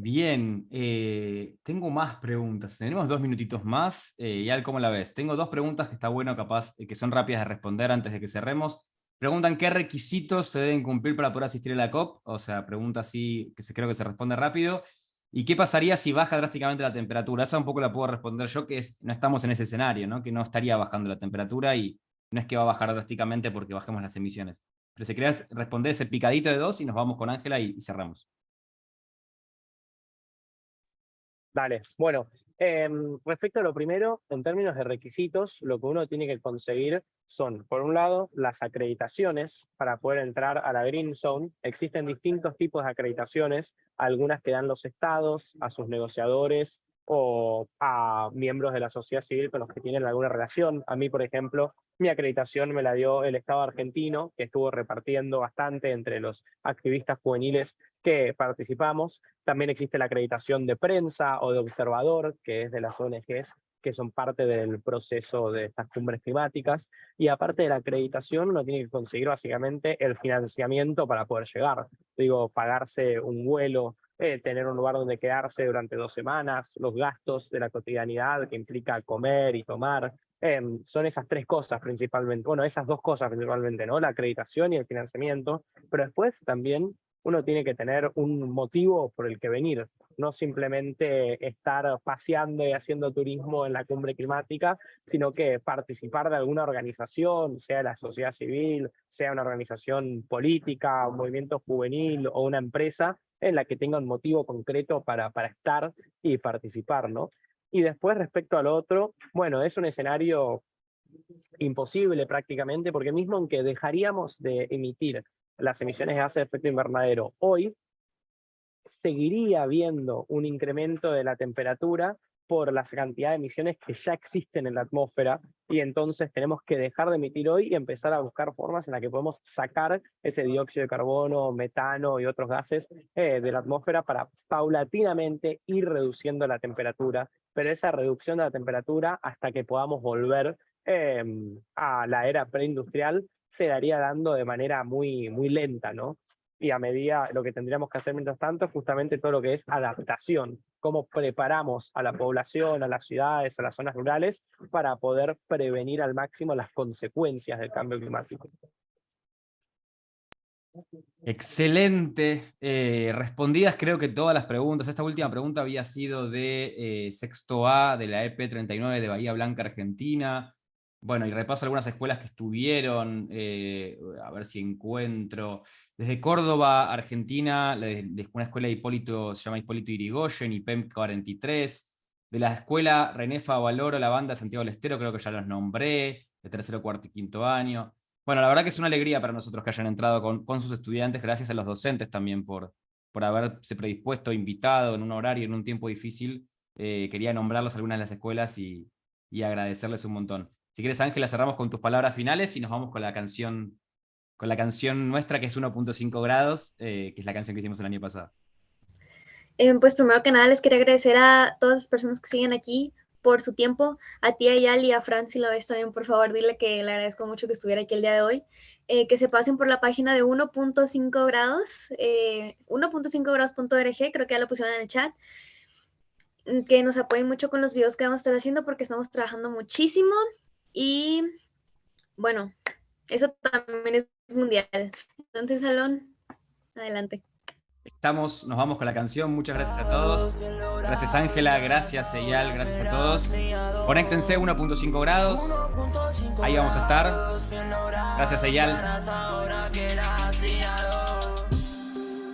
Bien, tengo más preguntas. Tenemos 2 minutitos más. Yal, ¿cómo la ves? Tengo 2 preguntas que está bueno capaz, que son rápidas de responder antes de que cerremos. Preguntan qué requisitos se deben cumplir para poder asistir a la COP. O sea, pregunta así que creo que se responde rápido. ¿Y qué pasaría si baja drásticamente la temperatura? Esa un poco la puedo responder yo, que no estamos en ese escenario, ¿no? Que no estaría bajando la temperatura y no es que va a bajar drásticamente porque bajemos las emisiones. Pero si querés responder ese picadito de 2 y nos vamos con Ángela y cerramos. Dale, bueno, respecto a lo primero, en términos de requisitos, lo que uno tiene que conseguir son, por un lado, las acreditaciones para poder entrar a la Green Zone. Existen distintos tipos de acreditaciones, algunas que dan los estados a sus negociadores o a miembros de la sociedad civil con los que tienen alguna relación. A mí, por ejemplo, mi acreditación me la dio el Estado argentino, que estuvo repartiendo bastante entre los activistas juveniles que participamos. También existe la acreditación de prensa o de observador, que es de las ONGs que son parte del proceso de estas cumbres climáticas. Y aparte de la acreditación, uno tiene que conseguir básicamente el financiamiento para poder llegar. Digo, pagarse un vuelo, tener un lugar donde quedarse durante 2 semanas, los gastos de la cotidianidad que implica comer y tomar. Son esas 3 cosas principalmente, bueno, esas 2 cosas principalmente, ¿no? La acreditación y el financiamiento, pero después también uno tiene que tener un motivo por el que venir, no simplemente estar paseando y haciendo turismo en la cumbre climática, sino que participar de alguna organización, sea la sociedad civil, sea una organización política, un movimiento juvenil o una empresa, en la que tenga un motivo concreto para estar y participar, ¿no? Y después, respecto al otro, bueno, es un escenario imposible prácticamente, porque mismo aunque dejaríamos de emitir las emisiones de gases de efecto invernadero hoy, seguiría habiendo un incremento de la temperatura por la cantidad de emisiones que ya existen en la atmósfera, y entonces tenemos que dejar de emitir hoy y empezar a buscar formas en las que podemos sacar ese dióxido de carbono, metano y otros gases de la atmósfera para paulatinamente ir reduciendo la temperatura, pero esa reducción de la temperatura hasta que podamos volver a la era preindustrial se daría dando de manera muy, muy lenta, ¿no? Y a medida, lo que tendríamos que hacer mientras tanto es justamente todo lo que es adaptación, cómo preparamos a la población, a las ciudades, a las zonas rurales, para poder prevenir al máximo las consecuencias del cambio climático. Excelente. Respondidas creo que todas las preguntas. Esta última pregunta había sido de sexto A de la EP 39 de Bahía Blanca, Argentina. Bueno, y repaso algunas escuelas que estuvieron, a ver si encuentro. Desde Córdoba, Argentina, de una escuela de Hipólito, se llama Hipólito Yrigoyen, IPEM 43. De la escuela René Favaloro, la banda de Santiago del Estero, creo que ya los nombré, de tercero, cuarto y quinto año. Bueno, la verdad que es una alegría para nosotros que hayan entrado con sus estudiantes, gracias a los docentes también por haberse predispuesto, invitado en un horario, en un tiempo difícil. Quería nombrarlos algunas de las escuelas y agradecerles un montón. Si quieres, Ángela, cerramos con tus palabras finales y nos vamos con la canción nuestra, que es 1.5 grados, que es la canción que hicimos el año pasado. Pues primero que nada les quería agradecer a todas las personas que siguen aquí por su tiempo, a ti, a Yal y a Fran, si lo ves también, por favor, dile que le agradezco mucho que estuviera aquí el día de hoy, que se pasen por la página de 1.5 grados, 1.5grados.org, creo que ya lo pusieron en el chat, que nos apoyen mucho con los videos que vamos a estar haciendo porque estamos trabajando muchísimo. Y bueno, eso también es mundial. Entonces, Salón, adelante. Nos vamos con la canción. Muchas gracias a todos. Gracias, Ángela. Gracias, Eyal. Gracias a todos. Conéctense, 1.5 grados. Ahí vamos a estar. Gracias, Eyal.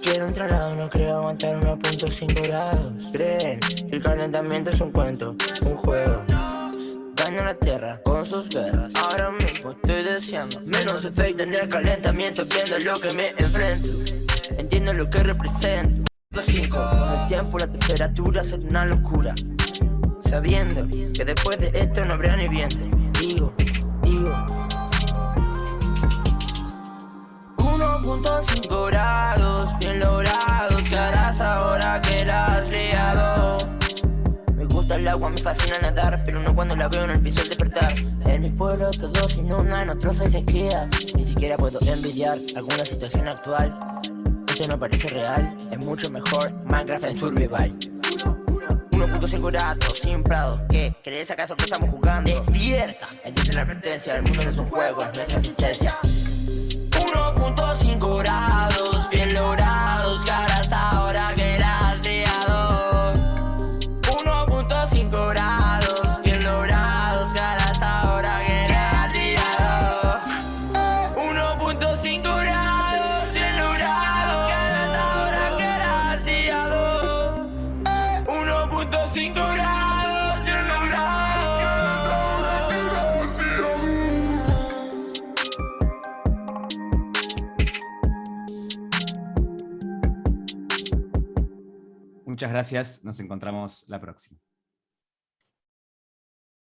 Quiero un traslado, no creo aguantar 1.5 grados. Creen que el calentamiento es un cuento, un juego. Daño a la tierra con sus guerras. Ahora mismo estoy deseando menos efecto en el calentamiento, viendo lo que me enfrento. Entiendo lo que represento. Los 5, con el tiempo la temperatura será una locura. Sabiendo que después de esto no habrá ni viento. Digo 1.5 grados, bien logrados. ¿Qué harás ahora que la has liado? Me gusta el agua, me fascina nadar, pero no cuando la veo en el piso al despertar. En mi pueblo todo sin una, en otros hay sequías. Ni siquiera puedo envidiar alguna situación actual. realmente no parece real. Es mucho mejor Minecraft en Survival. 1.5 grados, sin prados. ¿Qué? ¿Crees acaso que estamos jugando? Despierta, entiende la advertencia. El mundo no es un juego, es nuestra existencia. 1.5 grados, bien logrados. ¿Qué harás ahora que eras creador? 1.5 grados, bien logrados. ¿Qué harás ahora que eras creador? 1.5 grados, bien logrados. ¿Qué harás ahora que eras creador? 1.5 grados, bien logrados. Muchas gracias, nos encontramos la próxima.